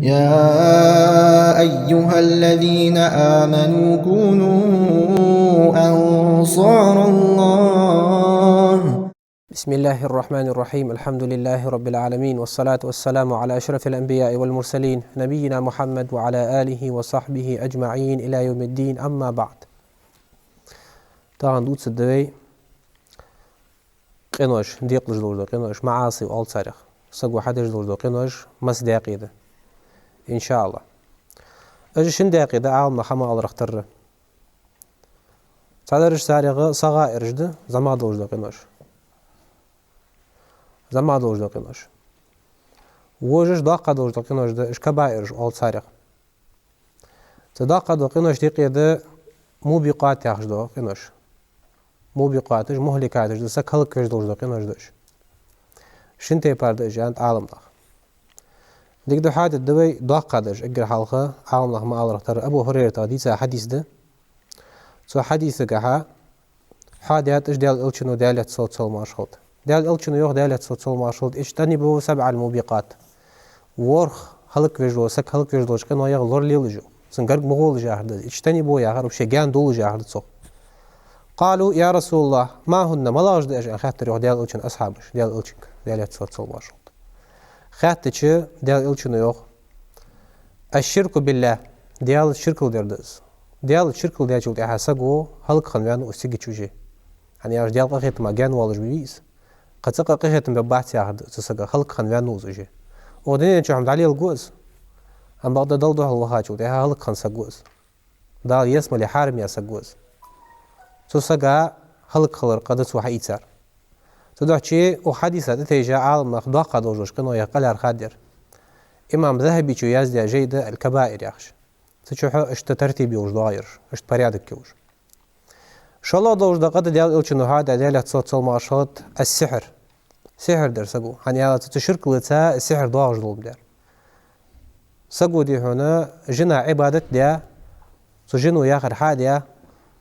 يا أيها الذين آمنوا كونوا أنصار الله. بسم الله الرحمن الرحيم. الحمد لله رب العالمين، والصلاة والسلام على أشرف الأنبياء والمرسلين نبينا محمد وعلى آله وصحبه أجمعين إلى يوم الدين. أما بعد. طبعا دوت سدوي قنوش ديق لجلوردو قنوش معاصي وآل صارخ سقو حد جلوردو قنوش مصداقي ده إن شاء الله. أجي شنداقي ده عالم حما الله رختر صادرش سارغ صغائر جده زما دولجدو قنوش زما دولجدو قنوش وجش داقة دولجدو قنوش ده إش كبائرش آل صارخ تداقة دو قنوش ديقي ده موبقات يخجدو قنوش موبقاتش مهلكاتش ده سك هلك كش دولجدو قنوش دهش شنتي بارد إجانت عالم داخ ديك دو حادث دوي داقة دهش اقر حالخه عالم داخ ما الله رختر أبو هريرة ديسا حديث ده سو حديثك ها حادث إش ديال إلشنو دالت صوت صل مارشوت ديال إلشنو يوخ دالت صوت صل مارشوت اجتنبوا 7 الموبقات ورخ هلك وجلو سك هلك وجلوش كانوا يغلور ليلجو سنقرق مغول جاهد اجتنبوا يا غرب شجان دول جاهد صو قالوا يا رسول الله ما هن ملاج داش خاطر يوخ ديال إلشن أصحابش ديال إلشن دالت صوت صل مارشوت خاطرش ديال إلشنو يوخ الشرك بالله ديال الشرك الدردز ديال الشرك اللي جلت أحسقه هلك خنوان وسجى شوجي يعني يا ديال قخيت ما جان والج بيس قد سقى قخيت ببعث ياخد تسقى هلك خنوان وزوجي ودنيا نشوف عليه الجوز أم بعد دلده الله جلت هلك خن سجوز دال يسمى لحارم يا سجوز تسقى هلك خلر قدس وحيتسر تدعى شيء وحديثة تيجا عالم مخدوع قدوجش كانوا يقلر خادر إمام ذهبي شو يزدى جيدة الكبائر يخش تشوفه اشت ترتيبي وش ضاير اشت بريادك كوش شاء الله دوش دقت ديال إلشنو هذا ديال صوت صل مارشوت السحر سحر در سقو يعني تشرك لتا السحر ضاج ظلم در سقو دي هنا جنا عبادة ديا سجنو ياخر حاديا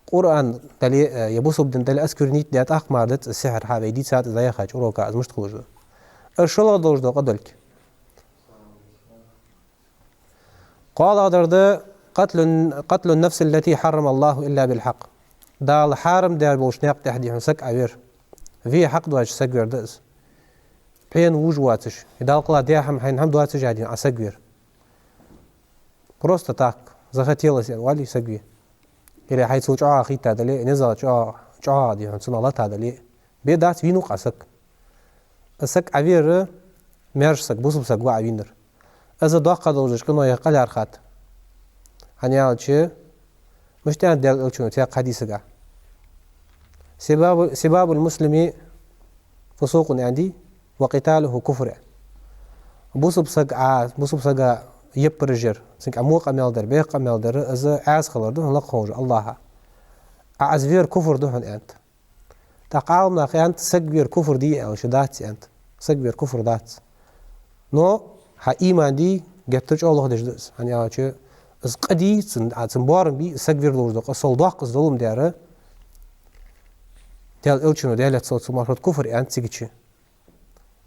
قرآن دلي يبوسو بدن دلي أذكر نيت ديات أخماردت السحر هذا يدي ساعات زي خاج وروكا از مش تخلص إن شاء الله دوش دقت دلك قال هذا قتل النفس التي حرم الله إلا بالحق دال حارم دال بوشناق تحدي حسك عبير في حق دواج سجور دز بين وجواتش دال قلا دياهم حين هم دواتش عادين عسجور بروست تاك زختيلس والي سجور إلى حيث جاء خيت هذا لي نزل جاء دي هنسون الله هذا لي بيدات فينو قاسك أسك عبير ميرسك بوسب سك وعبينر إذا دقة دوجش كنا يقل أرخات هنيا شيء مش تان دل ألشون تيا حديثك سباب المسلم فسوق عندي وقتاله كفر بوسب سق يبرجر سنك أموق أميال در بيق أميال در إذا عاز خلر دهن لقهوج الله عزفير كفر دهن أنت تقاومنا أنت سقبير كفر دي أو شدات أنت سقبير كفر دات نو ها إيمان دي جبتش الله دجدس يعني شيء از قدي تنبارم بي سقبير لوجدق الصلداق الظلم داره ديال إلشنو ديال صوت سمارت كفر أنت سيجتشي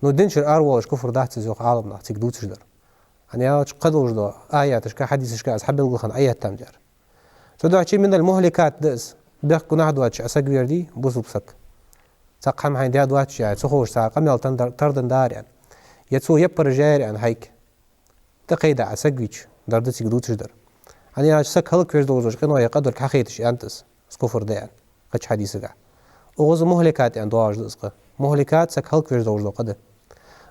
نو دينشر أروش كفر دات زوق عالم نعطيك دوتش در يعني قد وجد آياتش كحديثش كأصحاب الغخن آيات تمجر تدعى شيء من المهلكات دس بيحكوا نحد واتش أسقبير دي بوسو بسك سقهم حين دياد واتش يعني سخوش ساقم يلتن تردن دار يعني يتسو يبر جاير يعني هيك تقيد عسقبيش دردتك دوتش در يعني سك هلك فيش دوجش قنوا يقدر كحخيتش أنتس سكفر ده يعني قدش حديثك وغز مهلكات يعني دواج دسقة مهلكات سك هلك فيش دوجش قده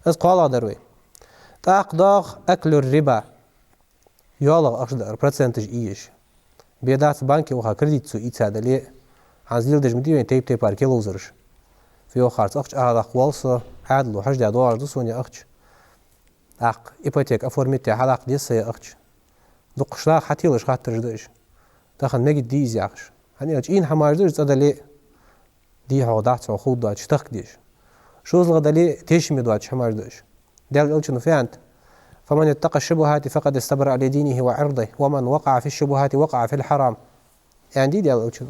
اس قال دروي تأقداغ أكل الربا يالغ أشدر برسنتج إيش بيدات بانكي وخا كرديت سو إيتسا دلي عنزيل دج مديوين تيب باركيلو زرش فيو خارج أخش أهد أخوالسا عادلو حج دا دواج دسوني أخش أق إيباتيك أفورميتي حلاق ديسي أخش دقشلاق حتيلش خاطر جدش دخل مجد ديزي أخش هني أج إين حمار درج أدلي دي هودات وخود داج تخديش شوز الغدلي تيشمي داج حمار دش دال إلشنو فيانت فمن اتقى الشبهات فقد استبرأ لدينه وعرضه ومن وقع في الشبهات وقع في الحرام يعني دي إلشنو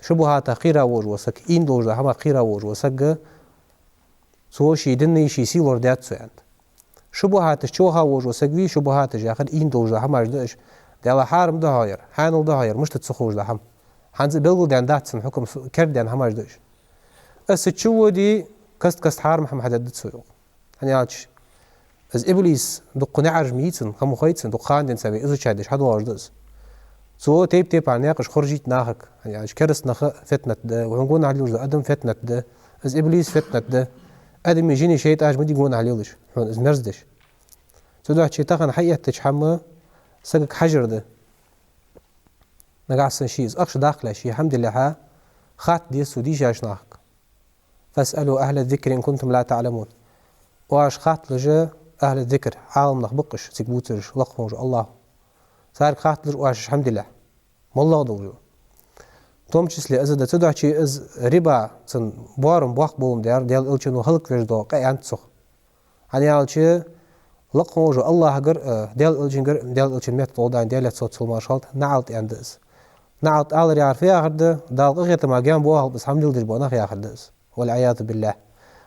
شبهات خيرا وج وسك إين دوج هما خيرا وج وسك سو شي دني شي سيلور دات سو يعني شبهاتش چوها وجو سقوي شبهاتش يا اخر این دوجه هماش داش دلا حارم ده هاير حانل ده هاير مش تتسخوش ده هم حنز بيقول دان داتسن حكم كردان هماش داش اس تشو دي كست حارم محمد حدد سوق يعني عادش از ابليس دق نعرج ميتن كم خيتن دق خاندن سبي از تشادش حد واجدس سو تيب عناقش خرجت ناخك يعني كرس نخ فتنه ده ونقول على ادم فتنه ده از ابليس فتنه ده ادم يجيني شيء تاج مدي يقول عليلش از مرزدش تدعى شيء تاخن حقيقة تجحمه سقك حجر ده نقعسن شيء أخش داخله شيء الحمد لله خات دي سودي جاش ناخك فاسألوا أهل الذكر إن كنتم لا تعلمون واش خات لجا أهل الذكر عالم نخبقش سيكبوترش لقموش الله صار خات لج واش الحمد لله والله دوجو توم تشسلي أزد تدعى شيء از ربا تن بوارم بوق بوم ديال إلشنو هلك وجدو قاي أنتسخ يعني على شيء لقموش الله جر ديال الجنجر ديال الجنميت طودان ديال صوت سلماشالت نعلت عندس نعلت على يعرف يا خد دال غيت ما جام بوها بس حمد لله بونا يا خدس والعياذ بالله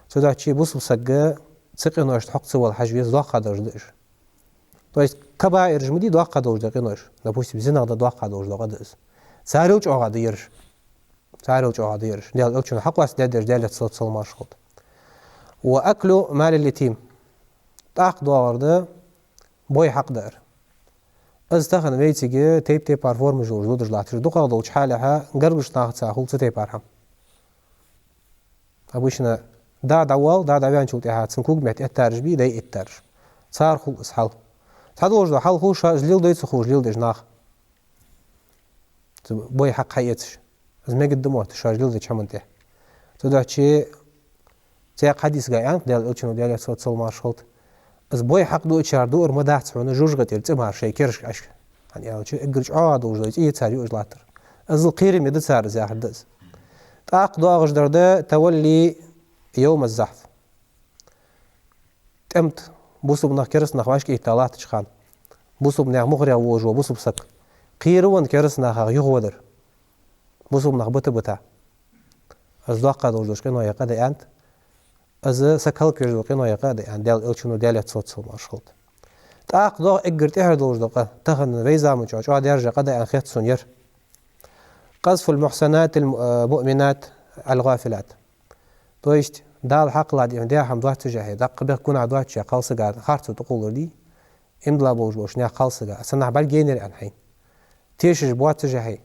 سودا شي بوس بسق سقينو اش حق سوال حجوي زو قدرش تويس كبائر جمدي دو قدرش دقينوش نبوش بزنا دو قدرش دقدس ساروج او غديرش ساروج او غديرش ديال الجن حق واس ديال صوت سلماشالت واكلوا مال اليتيم تاق دوارده بوي حق دار استخن ويتيجي تيب بارفورم جوج دودج لاتر دوقا دوج حالها قربش ناخد ساخول تي بارهم ابوشنا دا داوال دا داوان شوتي هات سنكوك مت اتارج بي داي اتارج صار خل اسحال تادوج دو حال خوش جليل داي تخوش جليل دج ناخ بوي حق حيتش از ما قدموه شاجليل دج حمنته تدا شي تي حديث جايان ديال الچنو ديال صوت سلماشولت از بوي حق دو اتشار دور مدات عونه جوجغت يلتمها شي كرش اش يعني شي اجرج عاد وجليت اي تاري وجلاتر از القيري مد سار زي حدث طاق دو اغش درده تولي يوم الزحف تمت بوسو بنا كرس نخواش كي طالات تشخان بوسو بنا مخري وجو بوسو بسك قيرون كرس نخ يغودر بوسو بنا بتا از دقه دوجش كنو يقد انت از سكال كيرو كنو يقاد يعني ديال الچنو ديال صوت سلماشولت تاق دو اجرت دوج دقه تخن ويزا مچاچ ديرج قد ان خيت سونير قذف المحسنات المؤمنات الغافلات تويشت دال حق لا دي هم دوات جهه دق بكون عدوات شي قالس قال خارت تقول لي املا بوش نيا قالس قال سنع بالجينر ان حين تيش بوات جهه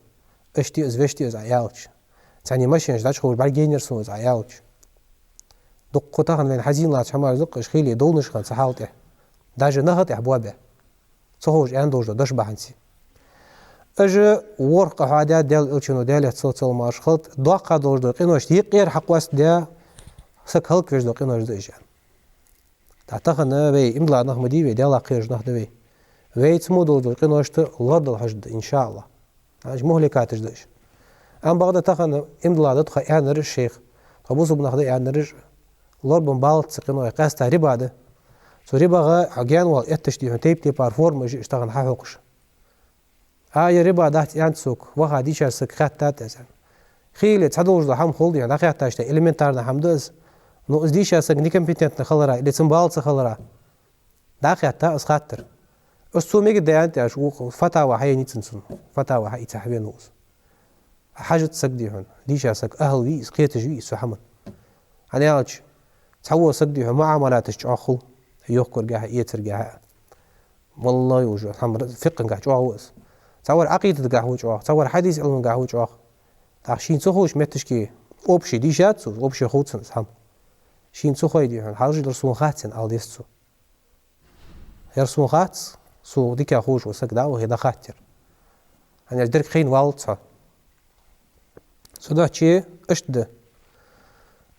اشتي از وشتي از عيالش ثاني ماشي داش خو بالجينر سو از عيالش دقتها من حزين لا تشمال دقش خيلي دونش خان سحالته داج نهت ابوابه صوج اندوج داش بحنسي اج ورقه هذا ديال الچنو ديال صوت الماشخلت دوقه دوج دقينوش يقير حق واس ده سكل كيش دقينوش ديجان تعتقنا بي املا نحمدي بي ديال قيرج نحدوي ويت مودو دقينوش لرد الحجد ان شاء الله اج مهلكات دش ام بغدا تخن املا دخ انر الشيخ فبوسو بنخدي انر لوربن بالت سقينو قاستا رباده سو رباغا اجان وال اتشتي تيب بارفورم اشتغل حقوقش هاي ربا دات يانسوك وها ديشار سك خاتات ازن خيله تدوج ده هم خولدي يعني خاتاشت اليمنتار ده حمدز نو ديشار سك نيكمبيتنت خلرا لتسمبال خلرا دا خاتا اس خاطر اسو ميج ديانت اش فتاوى هي نيتسن فتاوى هي تحوينوس حاجه تسقدي هون ديشار سك اهل وي سقيت جوي سو حمد انا اج تحو سقدي معاملات اخو يوكر جاه يترجع والله يوجو حمر فقن جاه جوس تصور عقيدة قهوة جوا تصور حديث علم قهوة جوا تاشين سخوش متشكي أوبشي ديشات سو أوبشي خوتسن سام شين سخوي دي حاجة درسون خاتسن ألديستو يرسون خات سو ديك خوش وسك داو هيدا خاتر أنا درك خين والتصا سودا شيء أشد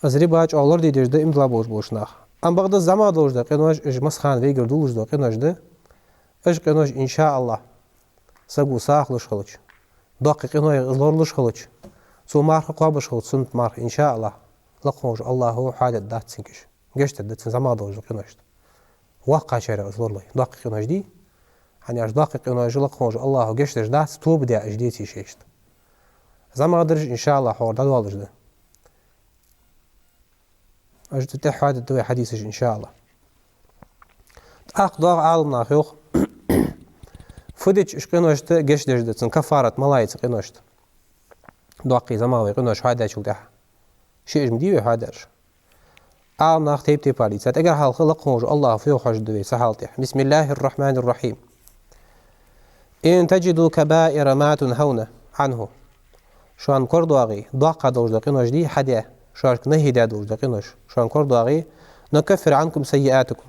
أزري باج أولر دي درد إمضلا بوش ناخ أم بغدا زمان دوش ده قنواج إج مسخان ويجر دولش ده قنواج ده إج قنواج إن شاء الله سقو ساخلش خلش دقيق إنه يغلرلش خلش سو مارخ قابش خلش سنت مارخ إن شاء الله لقموش الله هو حاجة دات سنكش جشت دات زمان دوج قناشت واقع شارع أزلر لي دقيق إنه جدي يعني أش دقيق إنه لقموش الله جشت دات توب دي أجديتي شيشت زمان درج إن شاء الله حور دال والج ده أجد تحواد الدوي حديثش إن شاء الله Aqdaq alımnaq yox. Fudic işqinoştu geçdejdetsin kafarat malayıç qinoştu. Doqi zamavi qinoş hada çulda. Şeyim diyor hadar. Alımnaq teyp alitsat. Eğer halqı laqonju Allah fi hajdu sahalti. Bismillahirrahmanirrahim. إن تجدوا كبائر ما تنهون عنه شو عن كردواغي ضاق دوج دقينوش دي حدا شو عن نهي دا دوج دقينوش شو عن كردواغي نكفر عنكم سيئاتكم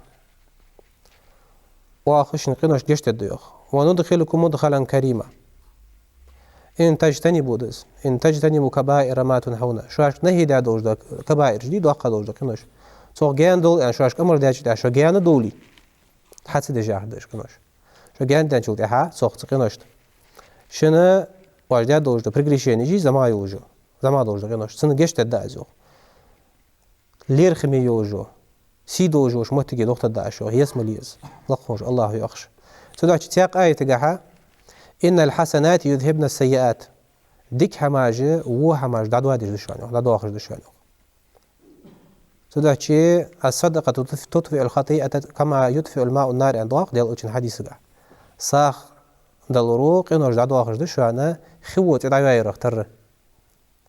واخش نقينوش جشت الديوخ وندخلكم مدخلا كريما إن تجتنبوا كبائر ما تنهون شو عن نهي دا دوج كبائر دي ضاق دوج دقينوش سو جان دول يعني شو عن أمر داج دا شو جان دولي حتى دجاه داش كنوش شو جاندن شو تها سوخت قناشت شنا واجد دوجد بريغريشيني جي زما يوجو زما دوجد قناشت سن گشت دازو لير خمي يوجو سي دوجو شمتي دوخت داشو هيس مليز لقوش الله يخش تدعش تياق آية تقاها إن الحسنات يذهبن السيئات ديك حماجة و حماجة دادو هادش دشوانيو دادو آخر دشوانيو تدعش الصدقة تطفئ الخطيئة كما يطفئ الماء النار عند واق ديال اوچن حديث قا ساخ دلرو قينوش دادو آخر دشوانا خوت دايوائي رختر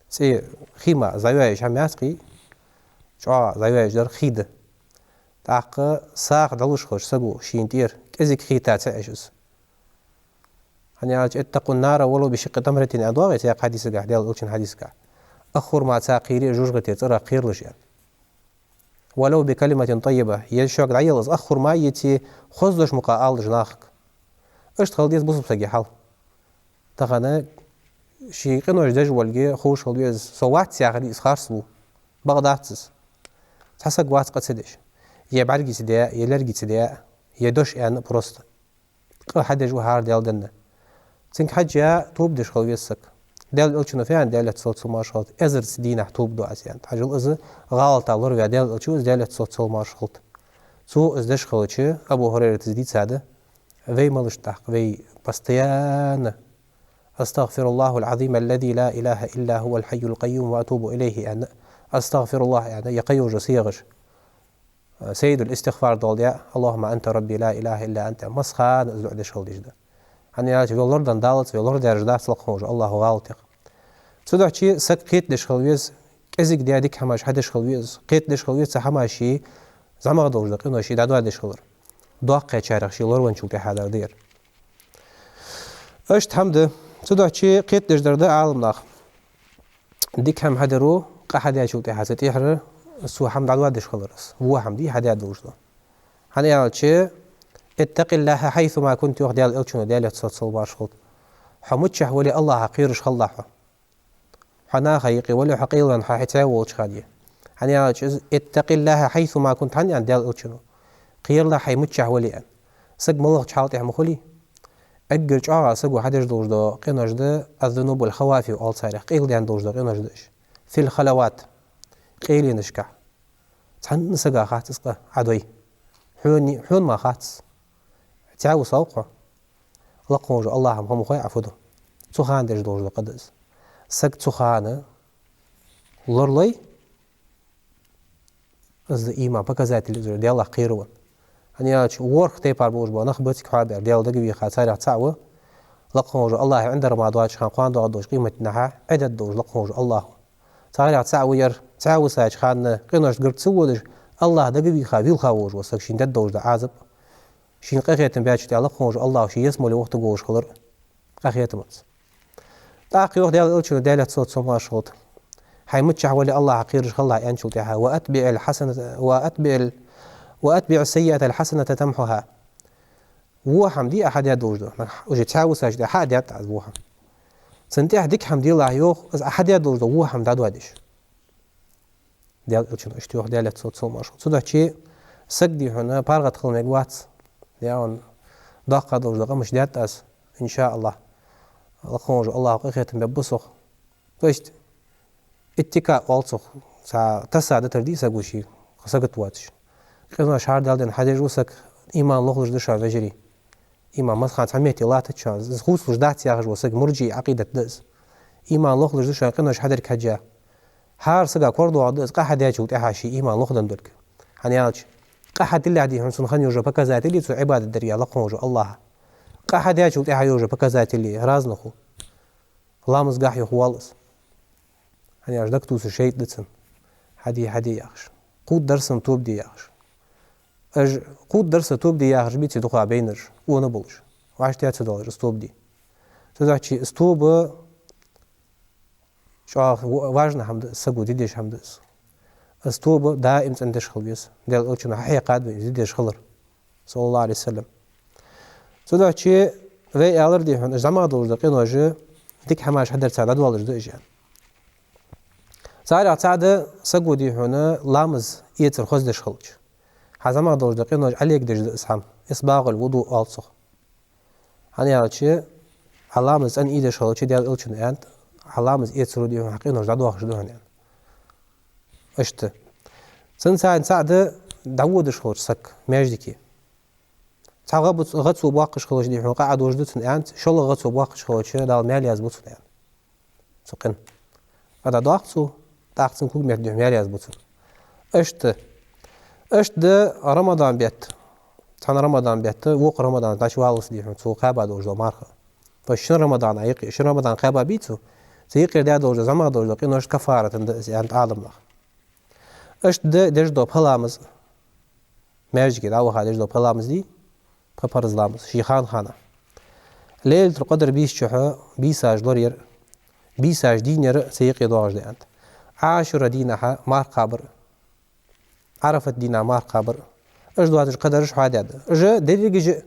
سي خيما زايوائي شامياسقي شعا زايوائي جدر خيد تاق ساخ دلوش خوش سقو شينتير كزيك خيتا تعيشوس يعني اتقوا النار ولو بشق تمرة عند واق سياق حديث قا ديال اوچن حديث قا أخور ما تاقيري جوجغتي ترى قير لشيان ولو بكلمة طيبة يشوق عيلز أخر ما يتي خزدش مقاال جناخك اشتغل ديز بصب سجي حال تغنى شي قنوش دج والجي خوش هلويز سوات سياغري إسخارسلو بغداتس تحسق وات قد سدش يبعرقي سديا يلرقي سديا يدوش يعني بروست قل حدج وهار ديال دنة تنك حاجة توب دش هلويز سك ديال الچنو فيان ديال صوت مارشالت ازر سدينا توب دو اسيان حاجل از غلط على ورغا ديال الچو ديال صوت مارشالت سو ازدش خلچ ابو هريره تزديد ساده وي ملشتاق وي بستيان استغفر الله العظيم الذي لا اله الا هو الحي القيوم واتوب اليه يعني استغفر الله يعني يقيو جسيغش سيد الاستغفار دوليا اللهم انت ربي لا اله الا انت مسخان ازدش خلجده hani ya yollardan dalat ve yollar derecede salqonj Allahu g'altiq tsudachi sak qit deshkhalwiz kezik diadik hamash hadeshkhalwiz qit deshkhalwiz hamashi zamag dojda qinoshi dadu deshkhalur doqqa charaq shilor wan chulta hadar der ashт hamd tsudachi qit deshdarda alimlaq dik ham hadaru qahada chulta hasat ihra su ham dadu deshkhalurs wu hamdi hada dojda hani ya اتق الله حيث ما كنت يخ ديال الچونو ديال تصل باشخط حموتشه ولي الله حقيرش خلاح حنا خيقي ولي حقيلا حيتا وچ خدي يعني اتق الله حيث ما كنت عن ديال الچونو قير لا حيموتشه ولي ان سق ملغ چالتي مخلي اجر چاغا سقو حدش دوجدو قينوجد الذنوب والخوافي اول صارخ قيل ديان دوجدو قينوجدش في الخلوات قيل نشكا تن سقا خاتسقا عدوي حون ما خاتس تعاو سوقه لقوج الله هم خوي عفدو تخان دج دوج قدس سك تخانه لورلي از ايمان بكزات اللي ديال الله قيرون اني ورك تيبار بوج بو نخبتك حابر ديال دغبي خاطر تعو لقوج الله عند رمضان خان قان دوج قيمه نها عدد دوج لقوج الله تعالى تعوير تعو ساج خان قينوش قرت سودج الله دغبي خاويل خاوج وسك شين دوج عازب شين قاخيتن باش ديال لقوج الله شي يسمو لي وقت غوش خلر قاخيتمت تاقي وقت ديال الچو ديال صوت سما شوت حيمتش حولي الله حقيرش خلا انشو تاعها واتبع الحسنه واتبع السيئه الحسنه تمحها هو حمدي احد يدوجدو وجي تاوس اجد احد يتعذبوها سنتي احدك حمدي الله يوخ احد يدوجدو هو حمد ادوادش ديال الچو اشتي وقت ديال صوت سما شوت سوداچي سقدي هنا بارغت خلمك وات ياون دقه دوجدو مش ديات اس ان شاء الله لقوج الله قيختن ببسخ توشت اتكاء والصخ سا تسعد تردي سغوشي سغت واتش قينا شهر دالدن حدج وسك ايمان لوخلج دشا فجري ايمان مسخات حميتي لا تشانز خوص وجدات ياغ وسك مرجي عقيده دز ايمان لوخلج دشا قينا حدر كجا هار سغا كوردو دز قحد ياجو تحاشي ايمان لوخدن دلك هنيالش قحد اللي عدي هنسون خن يوجا بكذات اللي تو عبادة دريا لقوجو الله قحد يا شوت يوجا بكذات اللي راز نخو الله مزقاح يخوالص يعني أجدك توس شيء دتسن حدي ياخش قود درسن توب دي ياخش قود درس توب دي ياخش بيتي دخوا بينر ونبلش وعشت يا $1 ستوب دي تزعشي ستوب شو важно حمد سقو ديش حمد ستوب دائم عندش خلبيس ديال اوچنا حقيقات ديش خلر صلى الله عليه وسلم تزعشي في الر دي هن زمان دور دقينوجه ديك حماش حدر ساعه $2 ديجان ساعه ساعه سقو دي هنا لامز يتر خوز ديش خلج حزما دور دقينوج عليك ديش اسحام اسباغ الوضوء also هنيالشي علامز ان ايدش خلج ديال اوچن انت علامز يتر دي حقينوج دادو خشدوهن يعني اشت سن ساعه داودش خلج سك ماجدكي تعغبت غتسو باقش خلج دي قاعد وجدت انت شل غتسو باقش خلج دال مالي ازبط يعني سقن هذا ضاقتو تاقسن كوك ميت مالي ازبط اشت ده رمضان بيت تان رمضان بيت وق رمضان تاش والس دي سو قابا دوج مارخه فشن رمضان ايق شن رمضان قابا بيتو سيقر دا دوج زما دوج قينوش كفاره يعني عالم لخ اشت ده دج دو بلامز ماجي كده او هادج دو بلامز دي بفرز لامز شيخان خانه ليله القدر بيس شحه بيساج لورير بيساج دينير سيقي دوج دي انت عاشر دينها مار قابر عرفت دينا مار قابر اش دواتش قدرش حادد اج درجه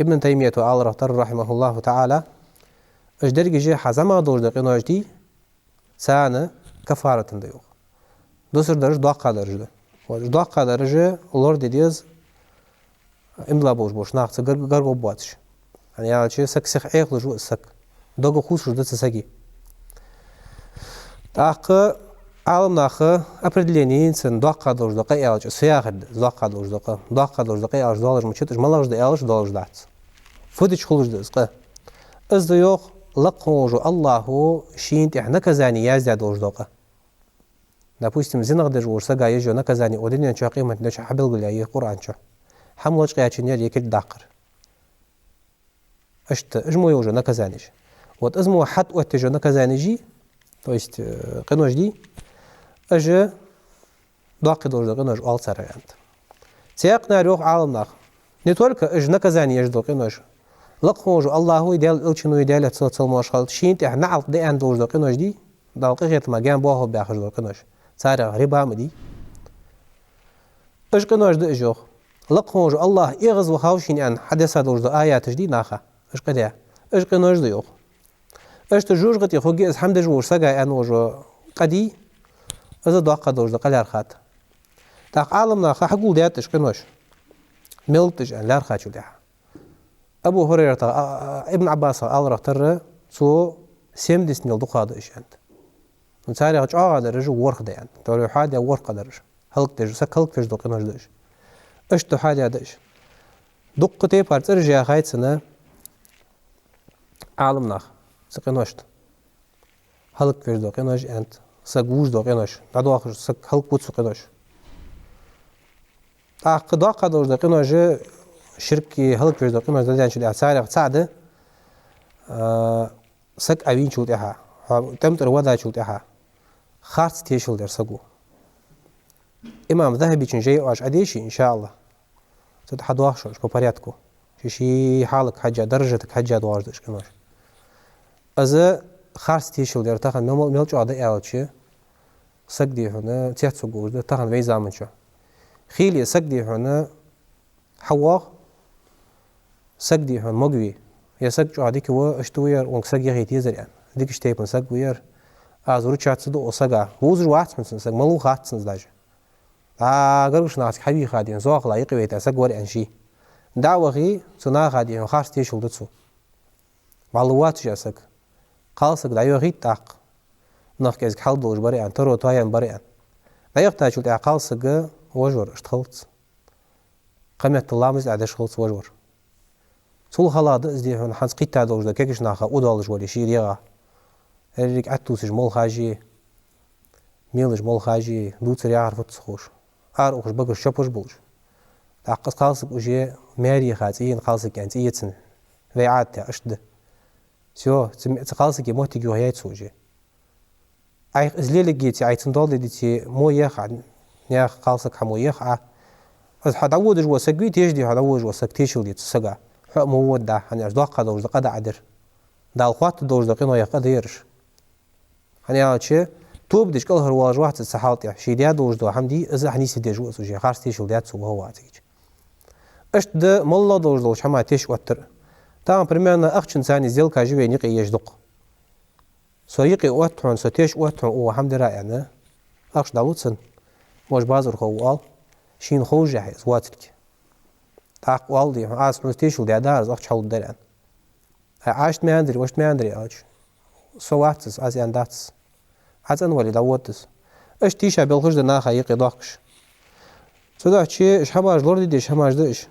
ابن تيميه وآل رحتر رحمه الله تعالى اش درجه حزما دوج دقينوج دي سانه كفاره ديو دوسر درج دو قدرج دو قدرج لور ديز املا بوش ناخت غرغو بواتش يعني يالشي سك ايخ جو سك دوغو خوش دت سكي تاق عالم ناخه определение инсен доқа должен доқа ялч сяхд доқа должен доқа должен доқа ялч доллар мчитж малаж да ялч доллар дат фудич хулж дасқа از يوخ لقوجو الله شينت احنا كزاني يازد должен доқа допустим зинагдж ورسا гаежо наказание одинен ча қимат да хабил гуляй قرآنча хамлоч қячинер екил дақр اشت اجمو уже наказание вот изму хат оттежо наказание жи то есть قنوج دي اجه داقي دور قنوج all سريانت سيقنا روح عالمنا не только اج наказание اج قنوج لقوج الله يدل الچنو يدل تصل ماشخال شينت احنا عط دي ان دور قنوج دي دقيقه ما جان بوه باخر دور قنوج سارع ربا مدي اج قنوج دي اجو لقوج الله يغز وخاوشين ان حدث دور ايات دي ناخه اج قدا اج قنوج دي يوخ اج تجوج قتي خوغي الحمد لله ورسغا ان وجو قدي از دقه دور قلار خات تاق عالمنا حقول دياتش قنوش ملتج ان لار خاتشو ده ابو هريره ابن عباس الله رحتر سو سيم ديس نيل دقاده اشانت نتاري اجا درج ورخ ده يعني توري حاجه ورخ درج هلك درج سكلك درج قنوش دش اشتو حاجه دش دقتي بارتر جا خايتسنا عالمنا سقنوشت هلك درج قنوش انت سقوش دو قنوش دادو اخر سق هلك بوت قنوش تاق دقه دو قنوش شركي هلك درج قنوش ده يعني سعر سعده سق اوين شوتها تمتر ودا شوتها خاص تيشل در سقو امام ذهبي جاي واش اديشي ان شاء الله تتحدوا شو по порядку شي حالك حاجه درجتك حاجه دواردش قنوش از خاص تيشل در تاخن ملچ اده الچي سق دي هنا تياتسو غورد تاخن وي زامنچو خيلي سق دي هنا حوا سق دي هنا مغوي يا سق اده كو اشتوير اون سق يغيت يزريان ديك شتيبن سق وير ازورو چاتسدو اسغا ووزر واتسن سق ملو خاتسن داج غرش ناس حبي خادين زوق لايق ويتا سق ور انشي داوغي سنا خادين خاص تيشل دتسو معلومات جاسك قالسك دايو غيت تاق نخكز حلدوج بريان ترو تايم بريان لا يحتاج الى قالسك وجور اشتخلت قمت اللامز عدش خلص وجور سول خلاص ازدي هون حنس قيتا دوج دكيش ناخا ودالج ولي شيريغا هريك اتوسج مول خاجي ميلج مول خاجي دوتر يعرف تسخوش ار اوخش بقى شبوش بولج تاقص خالصك وجه ماري خاتين خالصك يعني تيتسن في عادة أشد سو خالصك يموت جو هيت سوجي أي إزليل جيتي أي تندول ديتي مو يخ يخ خالصك حمو يخ از حدود جو سقي تيجدي حدود جو سكتيشل دي تسقى حق مو ودا يعني أجدق قدوج دقدا عدر دال خوات دوج دقينو يقديرش يعني هادشي توب ديش كل هرواج واحد السحاط يعني شي ديا دوج دو حمدي إذا حنيسي ديجو سوجي خارج تيشل ديات سو هو عتيج أشت ده ملا دوج دوج حما تيش وتر تام برمانا أخشن ثاني زيل كاجي يقي يجدق سو يقي وترون سو تيش وترون هو حمد رأينا أخش دالوتسن موش بازر خوال شين خوجه هيز واترك تاق والدي عاس نستيشل دي دارز أخش حول دران عاشت ما أندري وشت ما أندري أج سواتس از ينداتس از أنولي داوتس اش تيشا بالخش دنا خيقي ضاقش سودا شي اش حماج لوردي ديش حماج ديش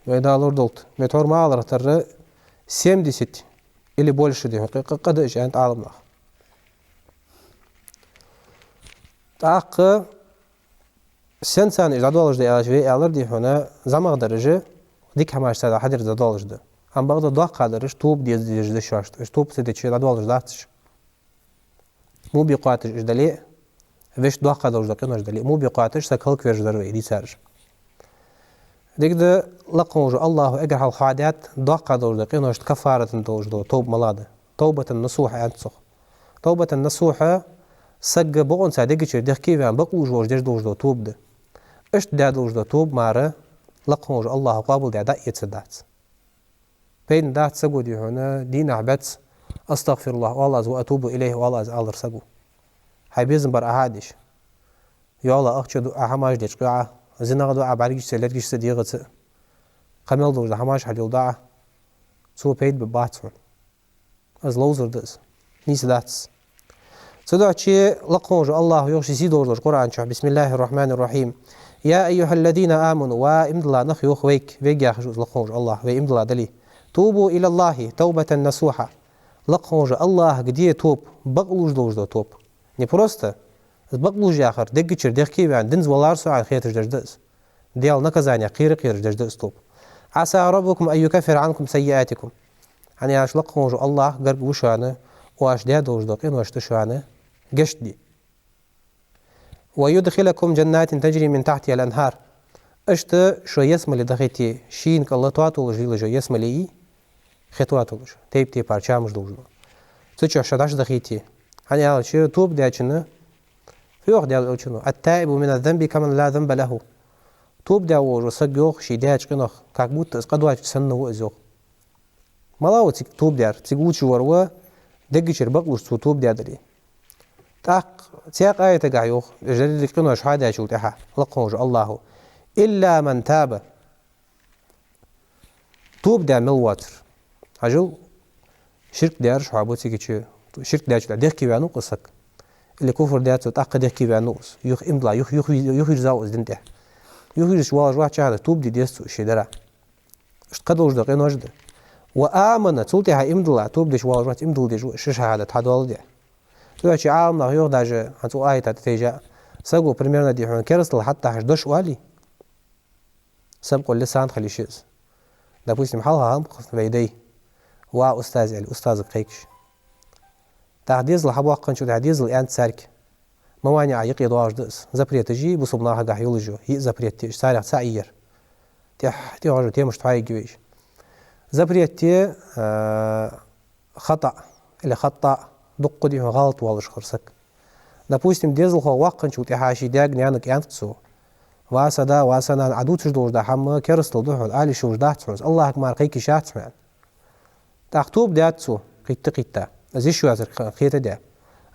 ويدا لوردولت متور ما على تر 70 اللي больше دي حقيقة قد اش انت عالم ناخ تاق سنسان إذا دولج دي أجوي ألر دي هنا زمغ درجة ديك هماش سادا حدر إذا دولج ده هم بغدا دوا قادرش توب دي دي شاشت إش توب سيدي شي إذا دولج داتش مو بيقاتش إش دلي فيش دوا قادرش دقينو إش دلي مو بيقاتش سكالك ويرج دروي دي سارج ديك ده لقوج الله أجرح الحادات دوا قادرش دقينو إش كفارة دوج دو توب ملاده توبة النصوحة أنتسخ توبة النصوحة سق بقون سادق شير دخ كيف عن بقوج وش دوج دو توب ده اش دادوج دو توب ماره لقوج الله قابل دا يتصدات بين دات سقو دي هنا دين عبت استغفر الله والله واتوب اليه والله الله سقو حبيزن بر احادش يلا اخشد احماج ديش قاعه زنا دو عبارج سلرج سديغه قمل دو حماش حليل داع سو بيد بباتون از لوزر دس نيس داتس سدعتشي لقوج الله يوشي سيدور القرآن بسم الله الرحمن الرحيم يا أيها الذين آمنوا وإمدلا نخيوخ ويك يخجوز لقوج الله وإمدلا دلي توبوا إلى الله توبة نصوحة لقوج الله قديه توب بقلوج دوج دو توب не просто بقلوج آخر دقيتشر دقيقي عن دنز والله عن خير تجدز ديال نكزانيا قير تجدز توب عسى ربكم أن يكفر عنكم سيئاتكم يعني عاش لقوج الله قرق وشانه واش ديا دوج دقين واش تشانه قشت دي ويدخلكم جنات تجري من تحتها الأنهار اشت شو يسمى دخيتي شين كالله تواتو لجي جو يسمى لي خطواتو لج تيب تي بارشامش دوجو تشو شداش دخيتي يعني هذا شيء توب دياتشنا في وقت ديال اوتشنو التائب من الذنب كمن لا ذنب له توب داو سجوخ شي دياتش قنخ كاكبوت اسقدواج سنو ازوخ ملاو تيك توب ديار تيغوتش وروا دقيشر بقوش توب ديادري تاق تياق آية تقعيوخ جديد لقنوة شهادة شوتها لقوج الله إلا من تاب توب دا ملواتر عجل شرك دار شعبوتي كي شرك دار دير كي بانو قصك اللي كفر دار تاق دير كي بانوس يخ امضلا يخ زاوز دنته يخ شواج واحد شهادة توب دي ديستو شي درا اشتقدوش دقين وجده وآمن تولتها امضلا توب دي شواج واحد امضل دي شهادة هادوال دي تواشي عام نغيوغ داجة هنتو آية تتيجا ساقو برميرنا دي حون كرستل حتى حشدوش والي سبقوا اللسان خلي شيز دابوسي محلها هم قصد بيدي وا أستاذ علي أستاذ بقيكش تعديز لحبوا قنشو تعديز الآن تسارك موانع يقيدواج دس زبريت تجي بصبناها قاح يولجو هي زبريت تيش سارع سعير تي عجو تي مش تحايق جويش زبريت تي خطأ اللي خطأ دق دي غلط والش خرسك допустим ديزل خو واقن شو تحاشي داق نيانك يانتسو واسدا واسنا عدوتش دوج دا حم كرستل دوحل آلي شوش داتسونس الله اكبر قيكي شاتسمان تاختوب داتسو قيتا زي شو ازر قيتا دا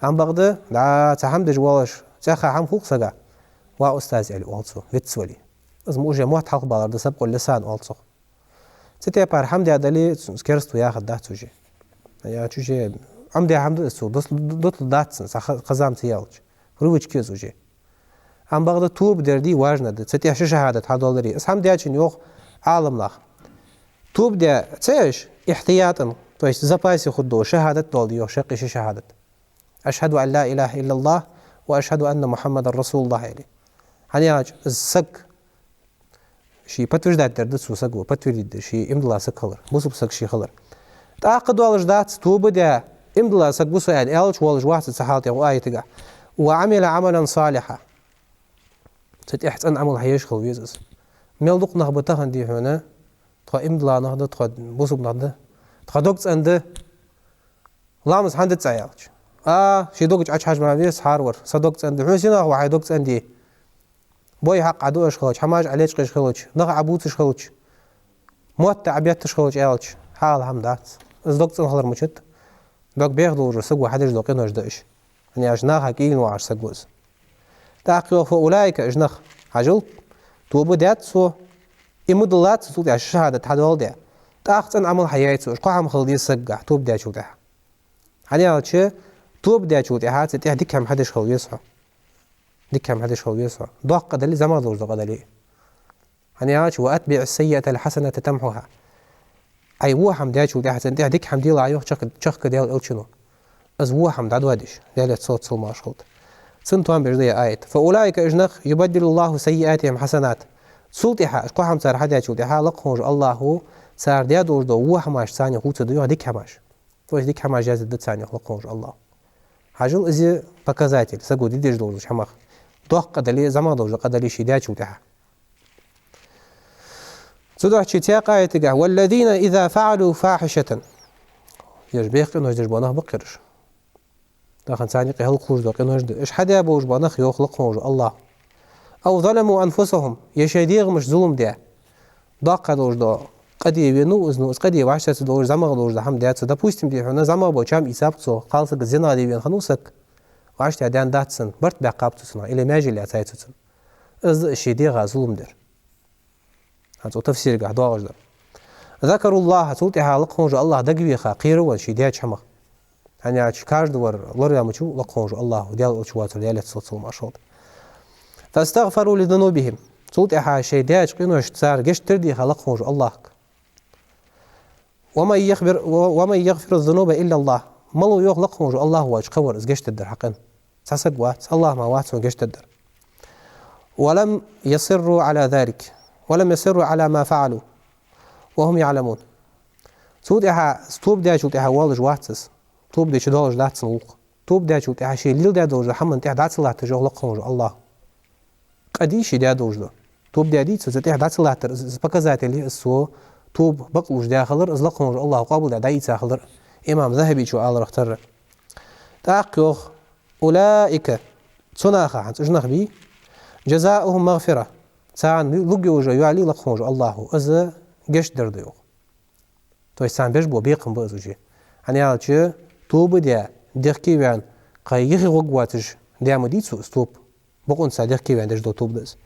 عم بغدا لا تحمد جوالش تاخا عم فوق سقا وا استاذ علي اولسو فيتسولي از موجه موت حلق بالار دا سبق اللسان اولسو ستي بار حمد ادلي كرستو ياخد داتسو جي يا تشي عمدي حمد السو دوت داتسن قزام تيالج روج كيزوجي عم بغدا توب دردي واجنه ده ستي شهاده هادولري اس حمد ياچن يوخ عالم لا توب ده تيش احتياطا то есть запасе خدو شهاده دول يوخ شقي شهاده اشهد ان لا اله الا الله واشهد ان محمد رسول الله عليه هنياج السك شي بتوجدات درد سوسقو بتوجد شي إمدلا سكهلر بوسب سك شي خلر تأخذ والج دات توب ده إمدلا سك بوسو يعني ألش والج واحد سحالتي أو آية تجا وعمل عملا صالحا تتحسن عمل حيش خويزس ميلدق نهبته عندي هنا تخا إمدلا نهضة تخا بوسب نهضة تخا دوكس عنده لامس هندت سايالش شي دوكش أش حاج ما بيس هارور صدوكس عنده حسنا هو حي دوكس عندي بوي حق عدوش خلوش حماج عليش قش خلوش نغ عبوتش خلوش موت عبيتش خلوش ألش حال هم دات از دوكس نهضر مشت دوك بياخدوا رسقوا حدش دوكين وجدش يعني أجناها كين وعش سقوز تأخذ فأولئك أجناخ عجل توبو دات سو إمدلات سو دع الشهادة تحدول دع تأخذ أن عمل حياته قاعم خلدي سقع توب دع شو دع يعني هالشيء توب دع شو دع هات تح ديك هم حدش خلدي يصح ديك هم حدش خلدي يصح ضاق قدلي زمان ضوج ضاق قدلي يعني هالشيء وأتبع السيئة الحسنة تمحوها أي وهم دع شو دع هات تح ديك هم ديل عيوه شخ كديل ألشنو از وهم دع دوادش دع صوت صل ما شغلت سنتوان بردي آية فأولئك أجنخ يبدل الله سيئاتهم حسنات سلطها قهم صار حدا سلطها لقهوج الله صار ديا دور دو وهماش ثاني هو تديو ديك هماش توش ديك هماش جاز دت ثاني لقهوج الله حاجل إذا показатель سقودي ديج دور شمخ دوق قدلي زمان دور قدلي شي ديا سلطها صدق شي تياقا يتقع والذين إذا فعلوا فاحشة يجبيق إنه يجبونه بقرش داخل ثاني قهل خوج دوقين هجد إيش حدا بوج بانخ يخلق خوج الله أو ظلموا أنفسهم يشيديغ مش ظلم ده داق دوج دا قد يبينو إزنو قد يبعشت دوج زمغ دوج ده هم ده ده بوستم دي هنا زمغ بوشام إسابتو خالص الزنا دي بين خنوسك وعشت عدان داتسن برت بعقابتسنا إلى ماجي اللي أتايتسن إز الشيديغ ظلم در هذا تفسير قاعد دوج ده ذكروا الله سلطها لقوج الله دقبي خاقير والشيديغ شمخ يعني أشكار دور لوريا مشو لقوج الله وديال أشوات وديال تصل ما شاء فاستغفروا لذنوبهم صوت إحا شيء داش قينو اشتسار قش تردي خلقوج الله ومن يغفر الذنوب إلا الله ملو يخلقوج الله هو أشقور إز قش تدر حقا ساسق وات الله ما وات قش تدر ولم يصروا على ذلك ولم يصروا على ما فعلوا وهم يعلمون صوت إحا ستوب داش صوت إحا والج واتس توب دي شدولج دات سلوق توب داش وتاع شيء ليل دا دوج حمن تاع دات الله تجو لقوج الله قديش دا دوج ده توب دادي تاع دات الله показатели سو توب بقوج داخل از لقوج الله قابل دا دايت داخل امام ذهبي شو قال اختر تاقيخ اولئك صناخه عن جنخ بي جزاؤهم مغفره سان لوجوج يعلي لقوج الله از قش درديو تو سان بيش بو بيقم بوزوجي يعني هالشي توب ديا ديركي وان قايغي غواتش ديا مديتسو استوب بقون صادق وان دجدو توب دز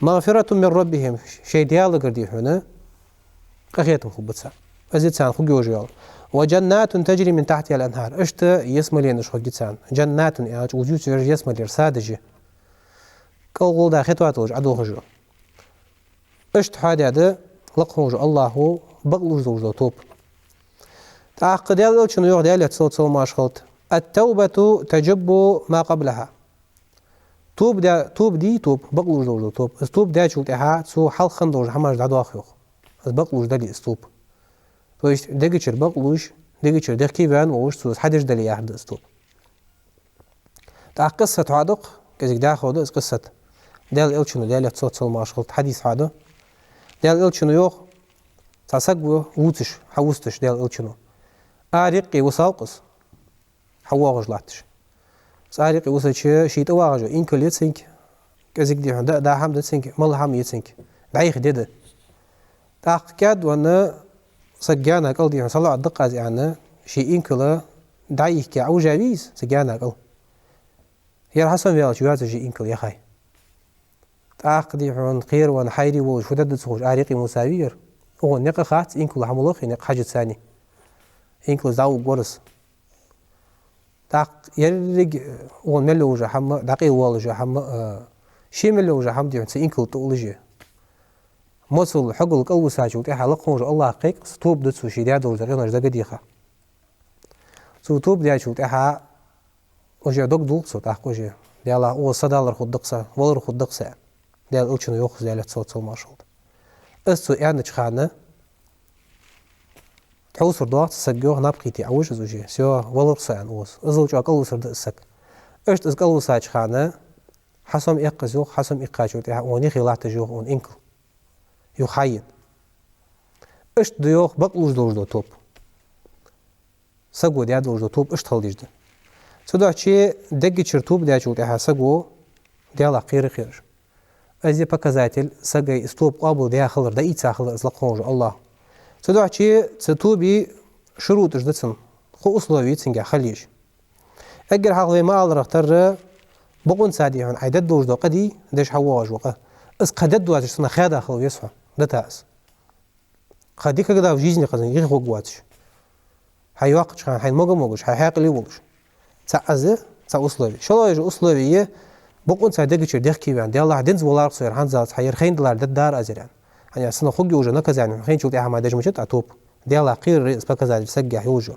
مغفرة من ربهم شيء ديال قردي هنا قخيتهم خوبتسا ازيد سان خو جوجيال وجنات تجري من تحتها الانهار اشت يسملين اش خوجتسان جنات اج وجوج يسمل سادجي قول دا خطوات عدو خجو اشت حاده لقوج الله بقلوج زوج توب تعقد يلا شنو يقعد يلا تصوت ما شغلت التوبة تجب ما قبلها توب دي بقلوج زوج توب توب دا شو تها سو حل خندوج حماج دعو اخيو بقلوج دلي استوب تويش دقيشر بقلوج دقيشر دقي بان ووش سو حدش دلي احد استوب تاع قصة عادق كذا داخل قصة دال شنو دال تصوت ما شغلت حديث هذا دال شنو يوخ تسقو ووتش حوستش دال شنو آريقي وساقص حواغج لاتش آريقي وساش شيت واغج إنكل يتسنك كذيك دي دا حمد يتسنك مال حم يتسنك دعيخ ديده تأكد وأن سجانا قل دي صلوا على الدقة يعني شيء إنكل دعيخ كأو جاويز سجانا قل هي حسن بيال شو هذا شيء إنكل يا خي تأكد عن خير وأن حيري وشدد سوج آريقي مساوير هو نق خات إنكل حملوخ نق حاجة ثانية إنكل زاو قرص تاق يرجع ونملوجه حم دقيق والجه حم شيء ملوجه حم دي إنكل تولجه مسؤول حق القلب ساجو تاع لقوج الله قيق ستوب دتسو شي دادو زغينا زغديخه ستوب داچو تاع وجه دوك دوك سو تاع وجه ديالا او صدالر خدقسا ولر خدقسا ديال اوچنو يوخ ديال صوت ما شاء الله أسو يعني خانة حوصر ضغط سجوه نبقيتي عوج زوجي سوا والله صان أوس أزوج أقل صرد السك أشت أقل ساج خانة حسم يقزوق حسم يقاجو تها وني خلات جوه ون إنكل يخاين أشت ديوخ بقلوج دو توب سجو دياد دو توب أشت خلديج ده سدا شيء دقي شرطوب دياجو تها سجو ديالا خير أزي показатель سجى استوب قابل ديا خلر دا إيتسا خلر إطلاقون الله سدا شيء ستوبي شروط جدتن خو أصلوي تنجا خليج أجر حقوي ما الله رختر بقون سادي عن عدد دوج دو قدي دش حواج وقه اس قدد دو أجسنا خيدا خلو يسفا ده تاس خدي كذا وجيزني قزن يغي خو قواتش هاي وقت خان هاي موجش هاي حاق اللي ولش تأذى تأصلوي شلون يجي أصلوي بقون سادي كشر دخكي بان دي الله دنز ولا صير هنزات حير خين دلار دار أزران يعني أصلا خو جوجا نكز يعني خين شو تيها ما دج مشت أتوب دي الله قير رئيس بكذا يسجع يوجو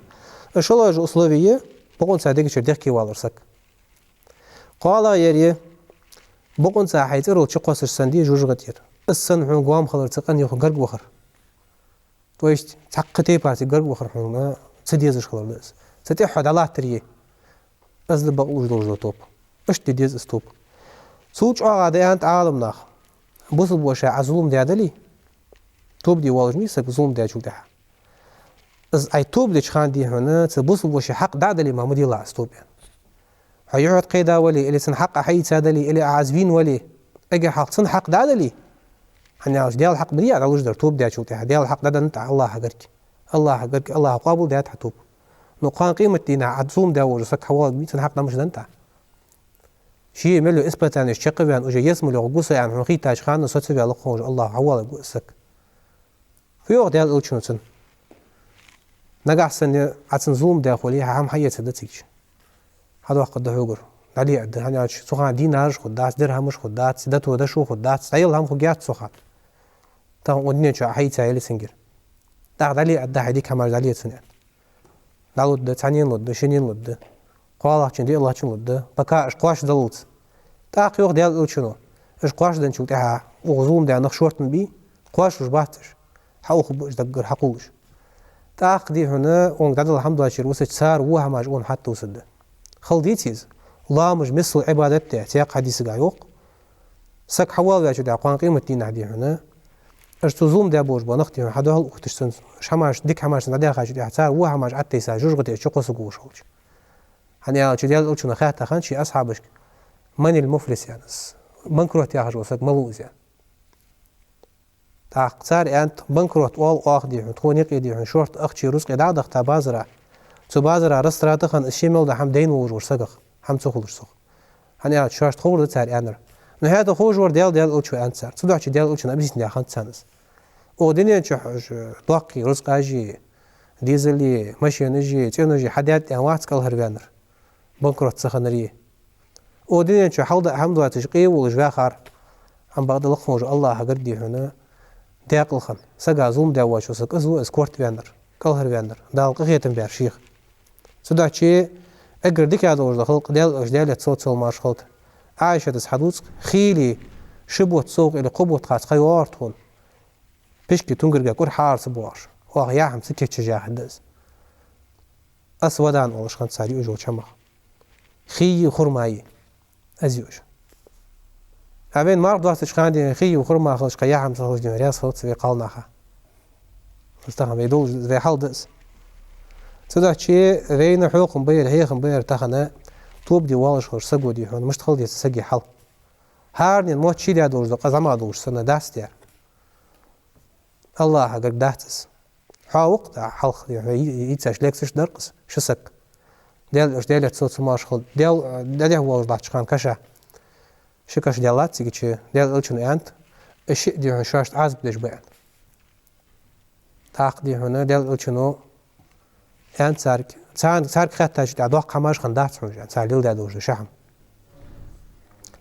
شلون يجي أصلوي بقون سادي كشر دخكي والرسك قال يري بقون ساحيت رو تشقص السندي جوج غتير السن حون قوام خلر تقن يخو قرق وخر تويش تحقتي باسي قرق وخر حون سديز خلر لس ستي حد الله تري ازل بقوج دوج توب اش ديز استوب سوچ اغا انت عالم ناخ بوصل بوشا عزلوم ديادلي توب دي والجني سك زوم دي جوده از اي توب دي خان دي هنا تبوصل بوشا حق دادلي محمد الله استوب هيقعد قيدا ولي اللي سن حق حي سادلي اللي عازبين ولي اجي حق سن حق دادلي يعني عاوز ديال الحق بدي على وجدر توب دي شوتي ديال الحق داد انت الله حقك الله قابل ديات حتوب نقان قيمه دينا عزوم داور سك حوال بي سن حق مش انت شيء ملو اثبات ان الشق بان اجي يسمو لو غوسه يعني حقي تاج خان صوت في الله حوال سك في وقت ديال الشنسن نجح سن عسن زوم داخلي هم حيه سدتيش هذا وقت ده هوجر علي عد هني سخان دينار خدات درهم خدات سدته ده شو خدات سيل هم خجات سخان تا ودني شو حي سيل سنجر دا علي عد هدي كمال علي سنة لود ده ثانيين لود ده شنين لود ده قال عشان دي الله شنو لود ده بكا قواش دلوت تا يوخ ديال شنو ايش قواش ده نشوف تاعها وغزوم ده نخ شورت بي قواش رباتش حوخ بوش دقر حقوش تا دي هنا وقعد الحمد لله شير وسج صار وها ماجون حتى وسد خلديتيز الله مش مثل عبادته تيق حديث قايوق سك حوال يا جدع قان قيمة دين عدي هنا اشتزوم ده بوش بنختي حدا هل اختشتن شماش ديك حماش ندير خاش دي حتى وها ماج عتي سا جوجتي شقوس قوشولج هنيا جديال قلت خاطا خانشي اصحابك من المفلس يعني بنكروت يا خاش وسك ملوز يعني تاقصار انت بنكروت اول اخدي تكون يقيدي شورت اختي رزق دا دختا بازرا تو بازرا رسترات خان الشيمل ده حمدين وور سقخ هم تخلص سخ هنيا شورت خور تار انر نهايه خوج ور ديال اوتشو انسر صدق ديال اوتشو نبيس ندي خان سانس ودنيا تشح دوقي رزق اجي ديزلي ماشينجي تينجي حدات انواع كل هربانر بنكروت سخنري ودنيا تشح حمد تشقي والجواخر عم بعد الخوج الله قدي هنا داقل خن سقا زوم داواشو سق ازو اسكورت بانر كل هربانر دال قيتن بير شيخ صدق شيء اجر ديك هذا وجه خلق ديال صوت مارش خلط عايشه تسحدوس خيلي شبوت سوق الى قبوت خاص خيوارتون بشكي تنقرقا كور حار سبواش واغ ياهم سكه تجاهدز اسودان اولش خان ساري اجو چمخ خي خرماي ازيوش ابين مارد وقتش خاندي خي وخرما خلش قياهم خلش جمرياس خلط في قالناها استخدم يدول زي حالدس صدق شيء رينا حقوق مبير هي مبير تخنا توب دي والش خش سقو دي هون مش تخلي تسقي حل هارني الموت شي دي ادور قزما ادور سنه داستير الله حقك داتس حاوق حلق يتساش لكسش درقس شسك ديال اش ديال تصوت ماش خل ديال هو ضاع كان كشا شكاش ديالات تيجي ديال الشن انت الشيء دي شاشت عازب ديش بان تاقدي هنا ديال الشنو انت سارك خاتاش دي ادوق قماش خندات سونجا ساليل دادوش شحم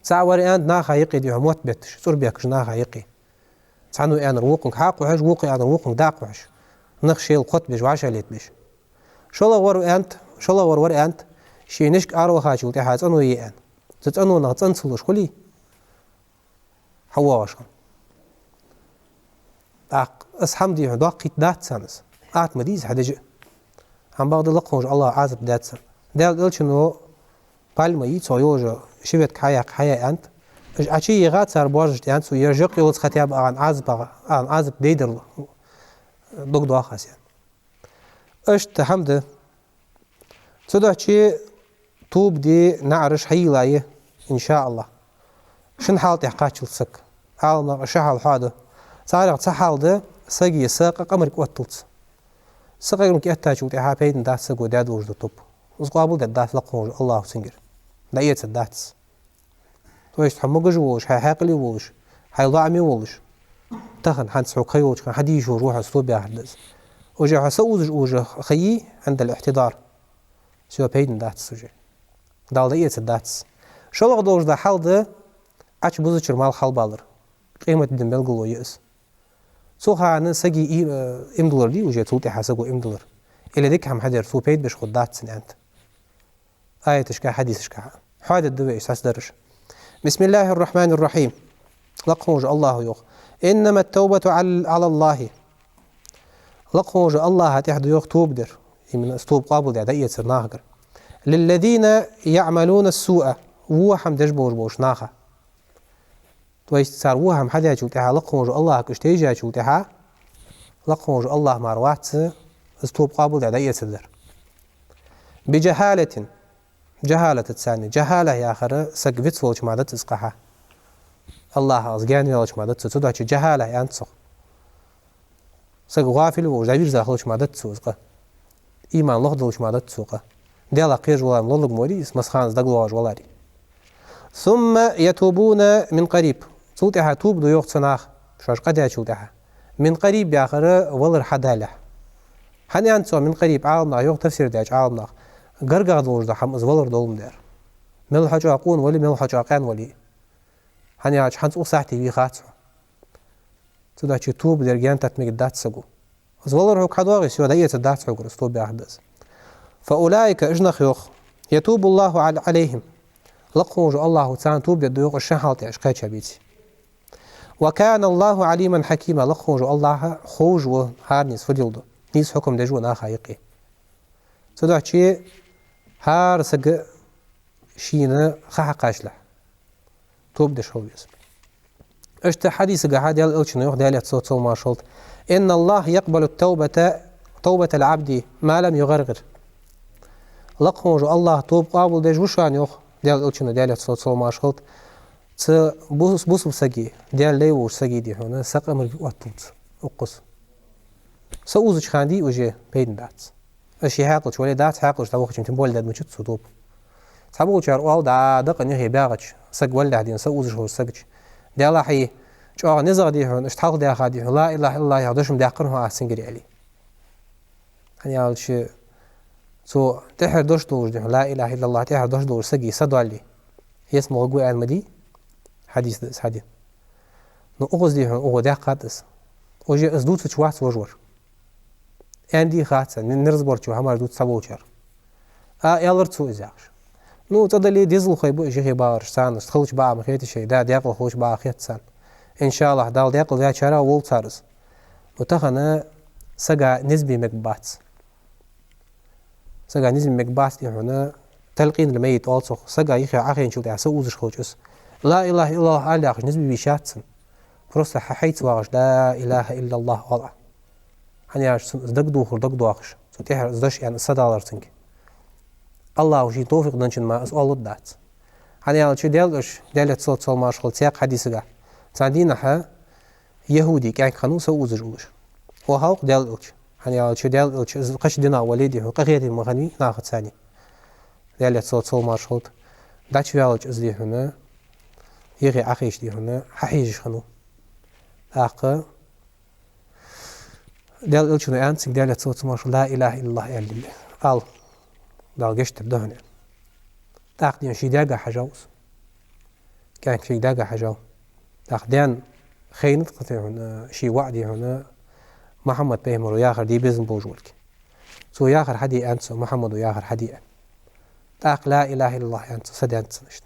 ساوري انت نا خايقي دي هموت بيتش صور بيكش نا خايقي سانو ان روقن حق وحش وقي ان روقن داق وحش نخشي القط بيش وعشا ليت بيش شلا ور انت شي نشك ارو خاچو تي حاصنو يان تتنو نا تنصلوش خلي حوا واشن أصحاب دي هدوء قيت دات سانس مديز حدج هم بعض لقوج الله عازب دات سان ده شنو بالما يتصويوج شبت حياة أنت أشي يغات صار بواجد أنت ويرجق يوز ختياب عن عازب ديدر دو خاص يعني أشت حمد تدا شيء توب دي نعرش حيلايه إن شاء الله شن حالتي حقاتش السك عالم شحال حاده صار صحال ده سجي ساق قمر قوتلت ساق يوم كيحتاج وتي حابين دات سجو داد وجد توب وقابل دات لقون الله سنجر لا يتصدات تويش حمق جوش حاقلي وش حيضعمي وش تخن حد سوق خيوش كان حد يشو روح اسلوب يحدث وجه حسوز وجه خيي عند الاحتضار سو بيدن دات سجل دال يتصدات شو وقت ده حال ده أش بوزيشر مال حال بالر قيمة الدم بالقلو يأس سوها أنا سجي $1 دي وجه تلتي حاسقو $1 إلى ذيك هم حدر سو بيد بش خدات سن أنت آية تشكا حديث تشكا حاد الدواء إساس درش بسم الله الرحمن الرحيم لقوج الله يوخ إنما التوبة على الله لقوج الله هتحد يوخ توب در من استوب قابل ده يصير ناهجر للذين يعملون السوء وهم دجبور بوش ناخه ويستار وهم حدا يشوتها لقوج الله كشتيجا يشوتها لقوج الله مروات استوب قابل ده يصير بجهالة جهالة الثانية جهالة يا آخر سقفت فوش ما تسقها الله أزجاني وش ما تسقى جهالة ينسق سق غافل وجابير زاخلوش ما تسقى إيمان الله دلوش ما تسقى ديلا قير ولا ملوك موريس مسخان دقلواج ولاري ثم يتوبون من قريب صوتها توب دو يوخ صناخ شاش قد يشوتها من قريب يا آخر ولر حداله حني أنتو من قريب عالمنا يوخ تفسير داج عالمنا قرقا دلوش دا حمز ولر دولم دير من الحاجة أقون ولي من الحاجة أقان ولي حني عاج حنس أصحتي بي خاتسو تدا چي توب دير جان تتميك دات سقو از ولر هوك حدواغي سيو داية دات سقو رستوب بأحدث فأولئك إجنخ يوخ يتوب الله عليهم لقوج الله تعالى توب دير يوخ الشحالتي أشقاي شابيتي وكان الله عليما حكيما لقوج الله خوج وهارنيس فديلدو نيس حكم دجو ناخا يقي تدا چي هار سق شينا خحقاش له توب دش هو يسم اشت حديث قاعد يال الچنو يخ دالت صوت ما شلت ان الله يقبل توبة العبد ما لم يغرغر لقوج الله توب قابل دج وشان يخ دال الچنو دالت صوت ما شلت ت بوس سقي دال ليو سقي دي هنا سق امر وطلت اقص سوز خاندي وجه بين دات اشي حاقش ولا دات حاقش توخ چنت بول داد مچت صوب صابو چار اول دا دقن هي باغچ سق ولا دين سوز شو سقچ ديلا حي چو نزغ دي هون اشتاق دي خادي لا اله الا الله يهدشم داقرها اسنجري علي يعني اول شي سو تحر دوش دوش دي لا اله الا الله تحر دوش دوش سقي صدالي اسمه غو المدي حديث ده حديث نو اوغز دي هون اوغ داقاتس وجي ازدوت فچوات وجور عندي خاطر نرز برچو همار دوت سبوچر يالرتو ازاش نو تدلي ديزل خيبو جي بارش سان خلوش با مخيت شي دا ديقل خلوش با خيت سان ان شاء الله دال ديقل يا چرا وول صارس وتخنا سغا نسبي مكبات سغا نسبي مكبات دي هنا تلقين الميت also سغا يخي اخين شو تاع سوز خوجس لا اله الا الله على اخ نسبي بيشاتسن بروس حيت واغش لا اله الا الله والله يعني اش دق اخش تحر زدش يعني صدالرتنك الله وشي توفيق دنشن ما اسأل الدات يعني على شو دالت صوت ماشغل سياق حديثة تعدينا ها يهودي كان خانو سوز جوش وهاوق دالتش يعني على شو دالتش قش دنا وليدي هو قغيري مغني ناخد ثاني دالت صوت ماشغل داتش دالتش ازدي هنا يغي اخيش دي هنا ححيش خانو اق دالتش نو انسك دالت صوت ماشغل لا اله الا الله الا الله دالجشت الدهن تاخدين شي داقة حجوز كان شي داقة حجو تاخدين خينت قطع هنا شي وعدي هنا محمد بيهمر وياخر دي بيزن بوجولك سو ياخر حدي أنت محمد وياخر حدي أن تاق لا إله إلا الله أنت سدي أنت سنشت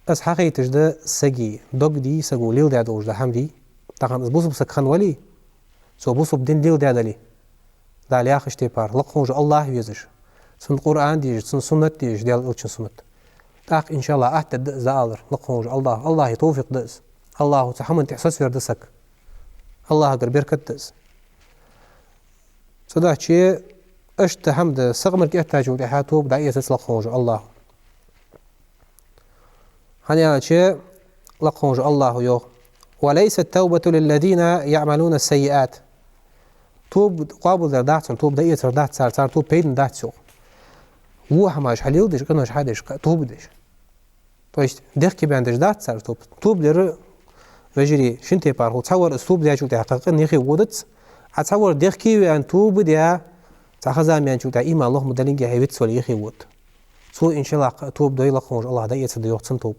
بس حقيقة ده سجي دوق دي سجو ليل داد وجده حمدي Dagan is busub sakhan wali. So busub din dil dadali. Da liach te par. Laqhonj Allah yezish. Sun Qur'an diyish, sun sunnat diyish, del ilchin sunnat. Tak inshallah ahted zaalr. Laqhonj Allah. Allah tawfiq dis. Allah tahammul ihsas verdisak. Allah agar berkat dis. So da chi اشت حمد صغمر يحتاج لحاته بدأ يتلقونج الله هنيا شيء لقونج الله يو وليس التوبة للذين يعملون السيئات توب قابل داتن توب دايت دات صار توب بين داتسو هو هماش حليل دش كناش حدش توب دش تويش دخكي باندش دات صار توب در وجري شنتي بار هو تصور اسلوب داجو تحقق نيخي ودت اتصور دخكي وان توب ديا تاخذ من شو إيمان الله مدلين جهيبت سولي خيوت سو إن شاء الله توب دوي لقونج الله دا يتصدق يوقتن توب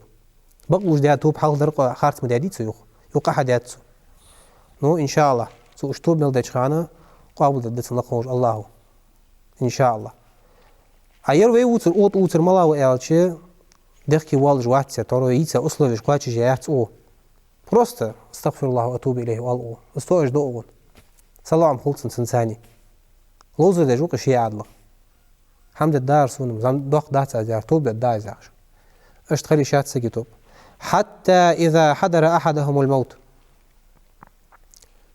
بقوش دا توب حال درق خارت مداديت سو يوقع حدات سو نو إن شاء الله سو اشتوب ملدج خانة قابل ددت لقونج الله إن شاء الله عير وي وتر ملا وإلشي دخكي والج واتسا ترى يتسا أصلوش قاتش جايات أو просто استغفر الله وأتوب إليه والله استوعج دوغن سلام خلصن سنساني لوزر ده جوك شيء عدله حمد الدار سونم زم دوق دات أزار توب الدار زاش اشتغلي شات سجي توب حتى إذا حضر أحدهم الموت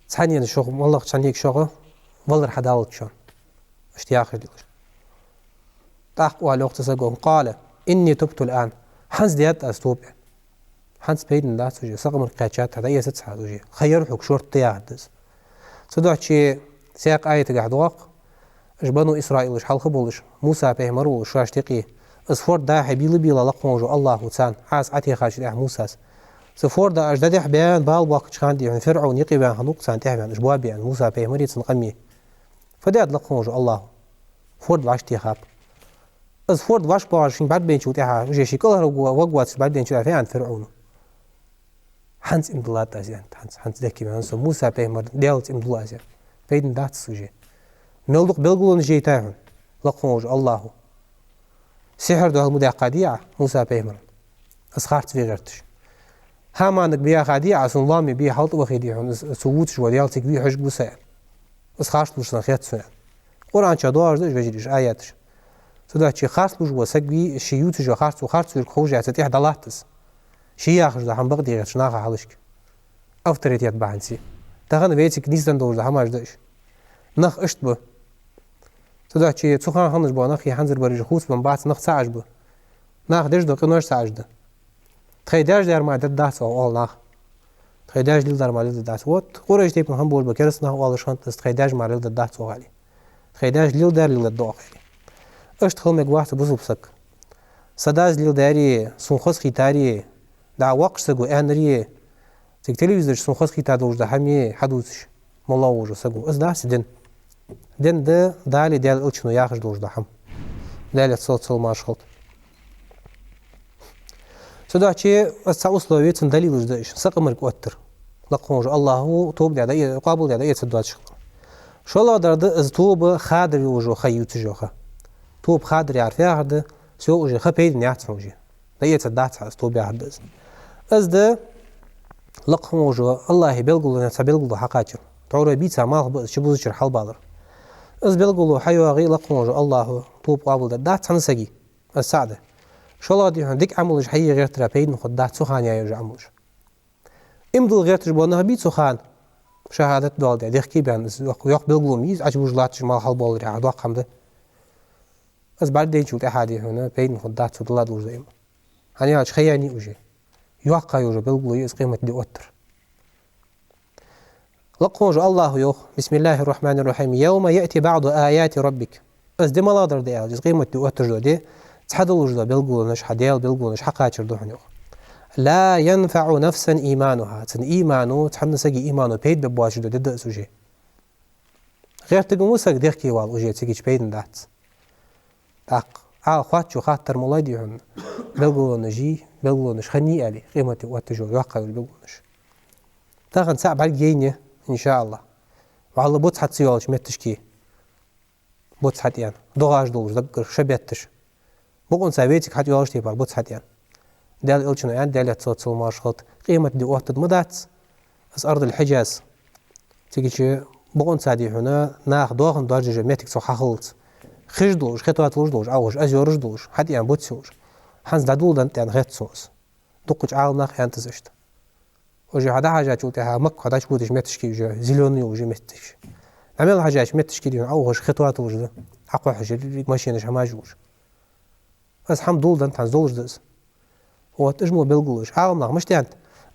ثانية الشغل والله ثانية شغل والله حدالك شون اشتياق ليش تحقوا على وقت سجون قال إني تبت الآن حنس ديات أستوب حنس بيدن دات سجي سقم القاتشات هذا يسد سجي خير حق شورت تيادز صدق شيء سياق آية قاعد واق اش بنو إسرائيل اش حلق بولش موسى بيهمرو اش راشتقي اسفور دا حبيل بيلا لقونجو الله وتسان حاس عتي خاش ده موسى سفور دا اجداد حبيان بال واقع خان دي فرعون يقيبان هنوق سان تهبان اش بوابيان موسى بيهمري تنقمي فداد لقونجو الله فورد واش تي خاب اسفور واش باشين بعد بين شو تها جيشي كلها وقوات بعد بين شو فيان فرعون حنس امدلات ازيان حنس دكي بان موسى بيهمر ديالت امدلات ازيان بيدن دات سوجي ملدق بلغلون جيتاهن لقونج الله سحر ده المدى قادية موسى بيهمر اسخارت في غيرتش هامانك بيا قادية سن لامي بيا حلط وخيديهن سووتش وديالتك بيا حشق بسيان اسخارت بوشنا خيات سنان قرآن شادوار دش بجريش آياتش سودا چي خارت بوش وسك بي شيوتش وخارت سوير خوش يعتتيح دلاتس شياخش ده هم بغدي غيرش ناخا حالشك افتريتيات بعنسي تاغن ويتك نيزدن دور ده هماش دش نخ اشت به سودا چي تسوخان خنش بو نخي حنزر بريج خوص من بعد نخ ساعج به نخ دش دو قنوش ساعج ده تخيداش در ما دد داس او نخ تخيداش دل در ما دد داس وات قرش تيب هم بول بكرس نخ والش خنت تخيداش ما دد داس او علي تخيداش ليل در ليل دو اخري اشت خلمك واحد بزوبسك صداز ليل داري سونخص خيتاري دا وقش سگو انري تك تلفزيون سونخص خيتا دوج ده همي حدوثش مولا وجو سگو از داس دن ده دالي دال الچنو ياخش دوج ده هم دالي تصل ماشخلط سودا چي اساوسلوي تن دليل دش سقمرك وتر لقونج الله توب ده قابل ده يتصدوش شولا درده از توب خادر وجو خيوت جوخه توب خادر يعرف ياخد سو وجه خبيد نياتسوجي ده يتصدات از توب ياخد از ده لقونج الله بيلقول نتبلغ حقاچ تعور بيتا ما شبوزچر حل بالر از بيلقول حيوا غي لقونج الله توب قابل ده دات تنسگي السعده شولا دي عندك عملش حي غير ترابيد نخد دات سخان يا عملش امدل غير تجبونه بيت سخان شهادة دولده ديخكي بان يق بيلقول ميز عجبوج لاتش مال حل بالر عاد واقم ده از بعد دين شوت احادي هنا بين نخد دات سدلا دوج زي هاني اش خياني وجه يوقع يوجو بيلقول يس قيمة دي اوتر لقونج الله يوخ بسم الله الرحمن الرحيم يوم يأتي بعض آيات ربك از دي ملادر دي يس قيمة دي اوتر جو دي تحدلوج ده بيلقول نش حديل بيلقول نش حقاچر دوحن يوخ لا ينفع نفسا إيمانها تن إيمانو تحنسجي إيمانو بيد ببواش دو دد سوجي غير تقوموسك ديخكي وال وجي تيجي بيدن دات تاق خواتشو خاطر مولاي هن بيلقول نجي بيلقول نش خني علي قيمة واتجو يوقع بيلقول نش تاخن ساعة بعد جيني إن شاء الله والله بوت حد سيولش متشكي بوت حد يعني دوغاش دولش دقر شبيتش بقون ساويتك حد يولش تيبار بوت حد يعني دال إلشنو يعني دال يتصل ماشخط قيمة دي وقت مدات از أرض الحجاز تيجي بقون سادي هنا ناخ دوغن دارجة ميتك سو حخلت خجدوش خطواتوش أوش أزيورجدوش حد يعني بوتسوش حنز دادول دانت يعني غيت سوس دقج عالم ناخ ينتزشت وجي هذا حاجات جوتها مك هذا شبودش متشكي جا زيلوني وجي متش عمل حاجات متشكي دي أوش خطواتوش ده حقو حاجة ماشينش هماجوش بس حم دول دانت حنز دولش دس وتجمو بلغولش عالم ناخ مش تانت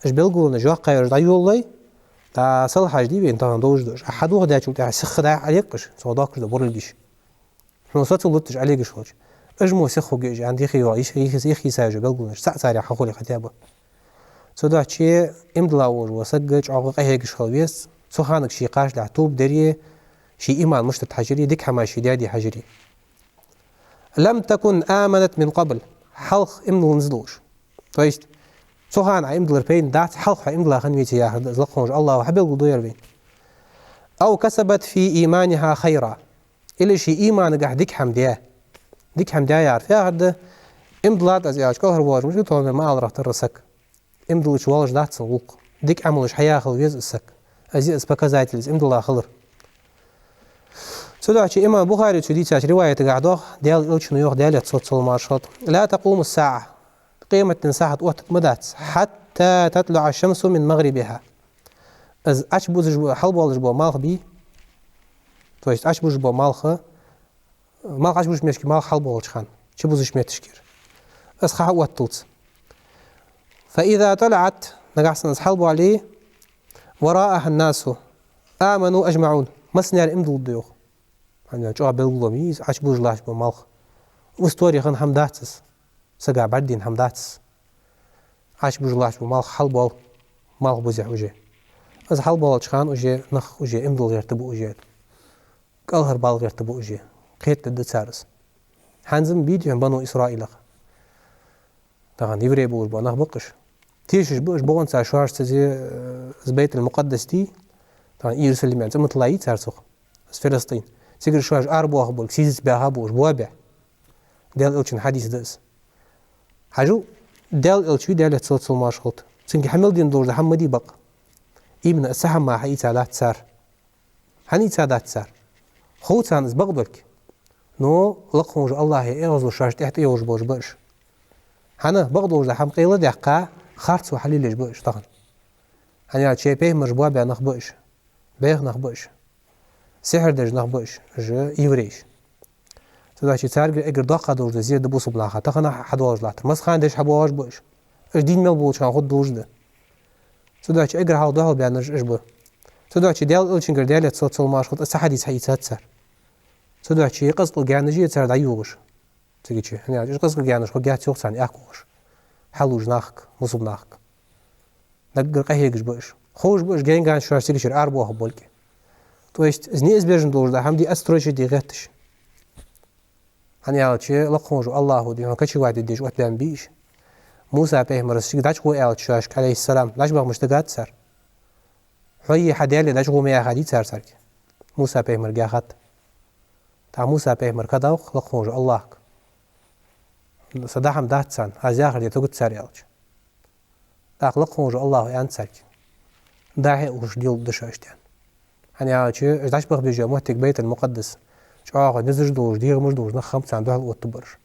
إيش بلغولنا جوا قاير دا يولي تا سال حاجة دي بين تان دولش دش أحد واحد يا جوتها سخ دا عليكش صداقش ده برلديش نوصلت ولتش عليكش خوش اجمو سخو جي عندي خيوا يخي ساجو بلغونش ساري حقولي خطيابه سودا چي امدلاور وسجج عقق هيك شخويس سوخانك شي قاش لعتوب دريه شي ايمان مشتت حجري ديك حماشي دادي حجري لم تكن آمنت من قبل حلق امدل نزلوش تويست سوخان امدلر بين دات حلق امدلا خنويتي يا زلقونج الله وحبل قدوير بين او كسبت في ايمانها خيرا إلي شي إيمان قاعد ديك حمدية يعرف يا هذا إمدلات أزياج كهر واج مش قلتهم ما أدرى ترسك إمدلش والش دات سوق ديك عملش حياة خلويز السك أزي أسبك زايتلز إمدلا خلر سوداء شي إمام بخاري تشدي تاش رواية قاعدوه ديال إلشنو يوخ ديال تصوت مارشات لا تقوم الساعة قيمة ساعة وقت مدات حتى تطلع الشمس من مغربها از أشبوز حلب والش بو مالخ بي تويست أشبوز بو مالخ أشبوز مشكي مالخ حلب والش خان شبوزش متشكير از خا وقتلت فإذا طلعت نقحسن از حلب عليه وراءها الناس آمنوا أجمعون مسنير إمدل الضيوخ يعني جوا بالغلوميز أشبوز لاش بو مالخ وستوري خان حمداتس سقع بعدين حمداتس أشبوز لاش بو مالخ حلب وال مالخ بوزع وجه از حلب والش خان وجه نخ وجه إمدل غير تبو وجه قالهر بال غير تبو وجه قيت الدسارس حنزم بيديهم بنو إسرائيل طبعا يبري بوش بو نخ بقش تيشش بوش بوان سا شوارش تزي بيت المقدس دي طبعا يرسل يعني زمت لايت سارسوخ فلسطين سيجر شوارش أربوه بول سيزس بها بوش بوابع ديال إلشن حديث دس حاجو ديال إلشوي ديال تصوت صل ماشخلط سنك حمل دين دور حمدي بق إبن السحم ما حيت على تسار حنيت سادات تسار خوت سانس بقبلك نو لقونج الله يغزو شاش تحت يوج بوش برش حنا بقدوج لحم قيلة دقة خارت وحليلش برش طبعا حنا شيء بيه مرجبوا بيا نخبش بيه نخبش سحر دج نخبش ج يوريش تدا شي تارجع اجر دقة دوج زير دبوس بلاخة تخنا حدواج لاتر مس خان دش حبواج برش اش دين مل بوش خان خد دوج ده تدا شي اجر حال دهل بيا نرج اشبر تدا شي ديال الشنجر ديال تصوت صل ماش خد حديث حيتات سر تدا شي قصد الجانجية تسر دايوغش تيجي يعني ايش قصدك يعني شو قاعد تشوف ثاني اكوش حلوج ناخك مصب ناخك نقر قهيجش باش خوش باش جاين قاعد شو تيجي شر اربوه بولك تويست ازني ازبيرجن دور ده حمدي استروجي دي غتش هني على شيء لقوج الله دي ما كشي واحد ديش وقت بان بيش موسى به مرسي داش هو قال شاش عليه السلام داش بقى مشتقات سر حي حديال داش هو ميا حديث سر سرك موسى به مرجع خط تا موسى به مركدا لقوج الله صداحم داتسان هزاخر يتوقت ساريالج أخلق هو الله يعني سارك داحي وش ديال دشاشتين يعني عايشة إذاش بخ بيجي موتك بيت المقدس شو نزج دوش دير مش دوش نخم سان دوال وتبرش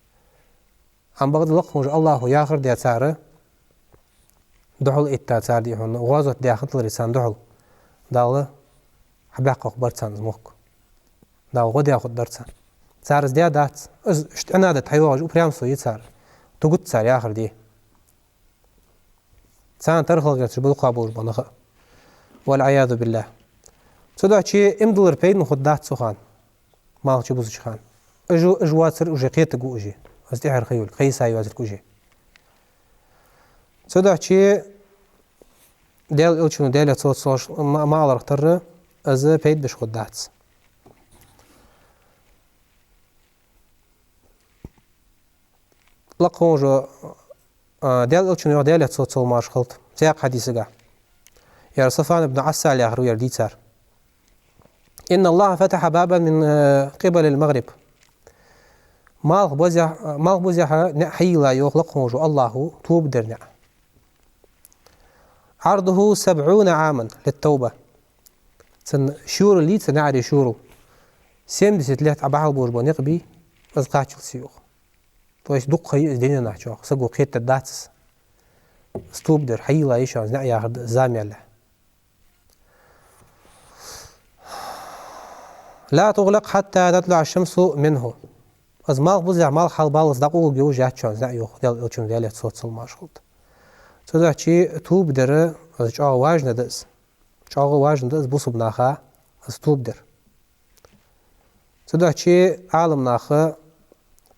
عم بغد لق هو الله ياخر ديال سارة دحول إتا سار دي هون غازت ديال خطل رسان دحول داله حباق أخبار سان مخك داو غدي أخد درسان سارس ديا دات أنا دات حيواج وبريام سويت سار تقول سار يا آخر دي سان ترخل غير تشبه قابوش بنخ والعياذ بالله سودا شيء إمدلر بين مخدات سخان ما تشبوز شخان أجوات سر أجي قيت تقو أجي أستحر خيول قيس هاي وازل كوجي سودا شيء ديال إلشنو ديال صوت صوش ما على رختر أز بيت بش خدات لقونج ديال إلشنو ديال صوت صول ماش خلط سياق حديثة يا صفان بن عسال يا هروير ديتار إن الله فتح بابا من قبل المغرب مالغ بوزيح حيلا يخلقه الله توب درنع عرضه 70 عاما للتوبة سن شور اللي تنعري شورو 70 لات أبعال بوش بونيق أزقاتش السيوخ تويش دوق خي إزديني نحجوخ سقو قيت الداتس ستوب در حيلا إيشان نعيا زامي الله لا تغلق حتى تطلع الشمس منه از مال بوزع مال حال بالس دقوق جو جات شان نعيوخ ديال الچون ديال صوت سلماشخلت تدا چی توب در از چاغ واژ ندس چاغ واژ ندس بوسب ناخه از توب در تدا چی عالم ناخه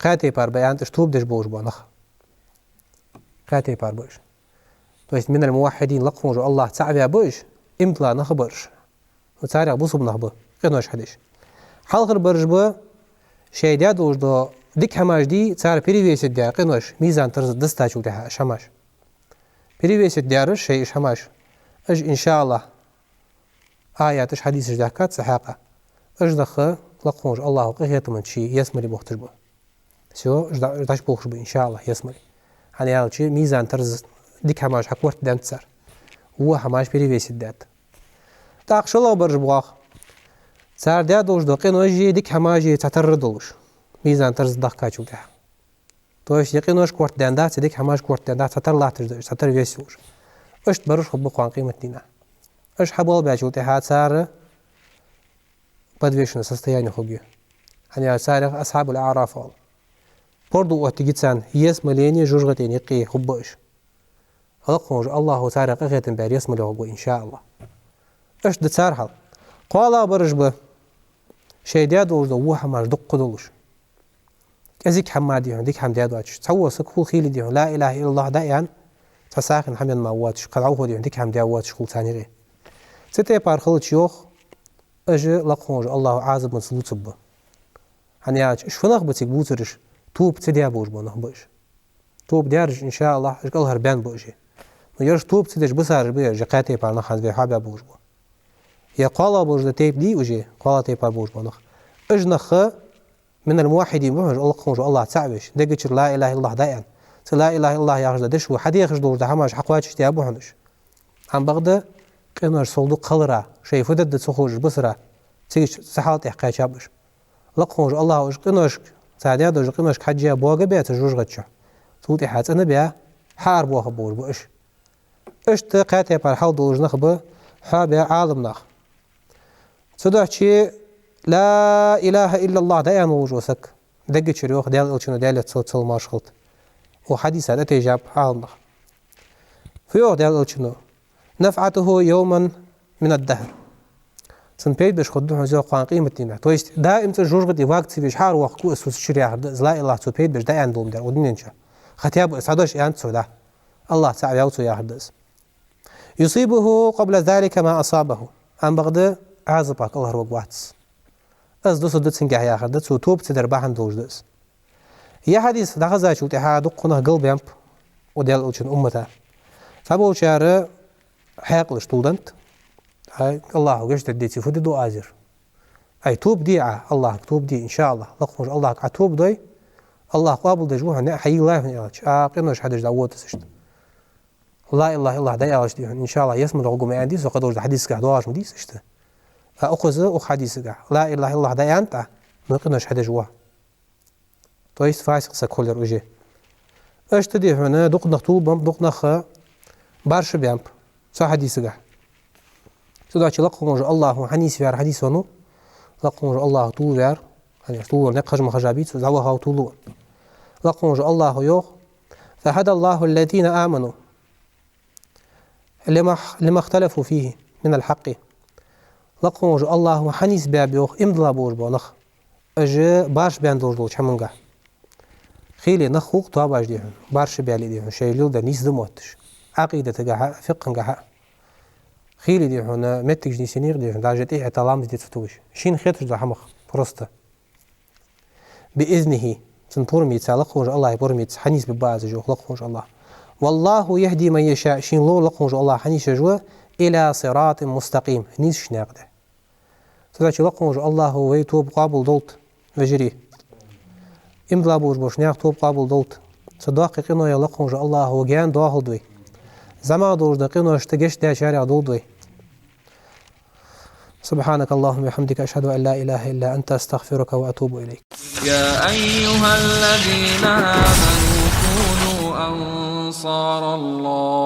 قاتی پر بیان توب دش بوش بانخ قاتی پر بوش تو است من الموحدين لقفون الله تعالى بوش امتلا نخبرش وتعالى بوسب نخبه قنوش حدش حلقر برج بو شهادات وجدو ديك هماش دي تعالى بريفيس ديار قنوش ميزان ترز دستاچو ده شماش بريفيس ديار شيء شماش اج ان شاء الله آياتش حديثش دهكات سحاقه اج دخ لقفون الله قيت من شي يسمري بوختش بو سو داش بوخش بو ان شاء الله يسمري يعني هذا شيء ميزان ترز ديك هماش حكورت دانتسر هو هماش بريفيس دات تاقشلو برج بواخ سار داد وش دقين وجي ديك هماجي تعتردوش ميزان ترز دقاچو ده توش يقينوش كورت داندات ديك هماش كورت داندات تعترلاتش تعترفيسوش اشت بروش خب قوان قيمة دينا اش حبول باچو ده سار بدويشن سستياني خوجي يعني سار اصحاب الاعراف برضو وقت جيتسان يس مليني جوجغتين يقي خبوش خلقهم الله تعالى قيتن بار يسمى له ان شاء الله اش دتسار حل قال برج به شيداد وجدو حماش دق دولش ازيك حمادي ديك حمداد واتش تسوى سكو خيلي دي لا اله الا الله دايان تساخن حمد ما واتش قلعوه دي ديك حمداد واتش خل ثاني غير ستي بار خلط شيوخ اجي لقون الله عازب من سلوت به هنياج اش فنخ بتيك بوترش توب تديا بوش بنخ بوش توب ديارج ان شاء الله اش قال هربان بوشي ما يرش توب تدش بسار بيه جقاتي بار نخ بي حابه بوش بو يا قال بوش تيب دي وجي قال تيب بار بوش بنخ اجنخ من الموحدين بوش الله قونج الله تعبش دقش لا اله الا الله دايان لا اله الا الله ياخذ دش وحدي يخش دور ده هماش حقواتش تيا بوحنش عم بغدا قنر صلدو قلرا شي فدد تخرج بسرا تيجي سحالت احقاش ابش لقونج الله وش قنوش سعداد وش قنوش حجيا بوغا بيت جوج غتشا توتي حات انا بيا حار بوخ بور بوش اش تقاتي بار حال دوج نخبه حابه عالم نخ صدقتي لا اله الا الله دايان وجوسك دقش ريوخ ديال الشنو ديال صوت ماشخلت وحديث هذا تجاب عالم نخ فيوخ ديال الشنو نفعته يوما من الدهر سن بيد باش خدوه زو قان قيمتنا تويست دائما جوج غدي وقت بيش حار وقت كو اسوس شريعه لا اله تو بيد باش دايان دوم دار ودنينشا ختياب اسعدوش يان سودا الله تعالى يوتو يا حدث يصيبه قبل ذلك ما اصابه ام بغدا عازبك الله روق واتس از دوسو دتسنجا يا حدث وتوب تدر باهن دوجدس يا حديث دغزا شو تحاد قنه قلب يمب وديال اوچن امته فابو شاره حيقل ستودنت هاي الله قشت ديتي فدو ازر اي توب دي الله توب دي ان شاء الله لقمش الله توب دي الله قابل دجوه نه حي الله ياش قنوش حدش دعوت سشت لا اله الا الله داياش دي ان شاء الله يسمع رقم عندي سو قدر حديث كه دواش مدي سشت اخذ او حديث كه لا اله الا الله داي انت نقنوش حدش جوا تويس فاسق سكولر وجه اش تدي هنا دق نخطوب دق نخ بارش بيامب صح حديث كه تدعش لقمش الله حنيس في حديث ونو لقمش الله طول يعني طول نقش مخجابيت وزعوها طول لقمش الله يوخ فهدى الله الذين آمنوا لما اختلفوا فيه من الحق لقمش الله حنيس باب يوخ امضلا بوش بونخ اجي بارش بيان دوجلو چمنگا خيلي نخوق طاباش ديهن بارش بيالي ديهن شيلو دا نيس دموتش عقيدة تقع فقه قع خيلي ديهن متك جنسينير ديهن داجت ايه اتلام دي تفتوش شين خيتش دا حمخ فرصته بإذنه تنبرمي تسالقونج الله يبرمي حنيس بباز جو لقونج الله والله يهدي من يشاء شين لو لقونج الله حنيس جو إلى صراط مستقيم نيس شناقده تدعي لقونج الله ويتوب قابل دولت وجري امدلا بوش بوش ناق توب قابل دولت صداقي قنو يلقونج الله وجان داخل دوي Zaman doğuşda qinoşta geç değişer ya doldu. سبحانك اللهم وبحمدك أشهد أن لا إله إلا أنت أستغفرك وأتوب إليك. يا أيها الذين آمنوا كونوا أنصار الله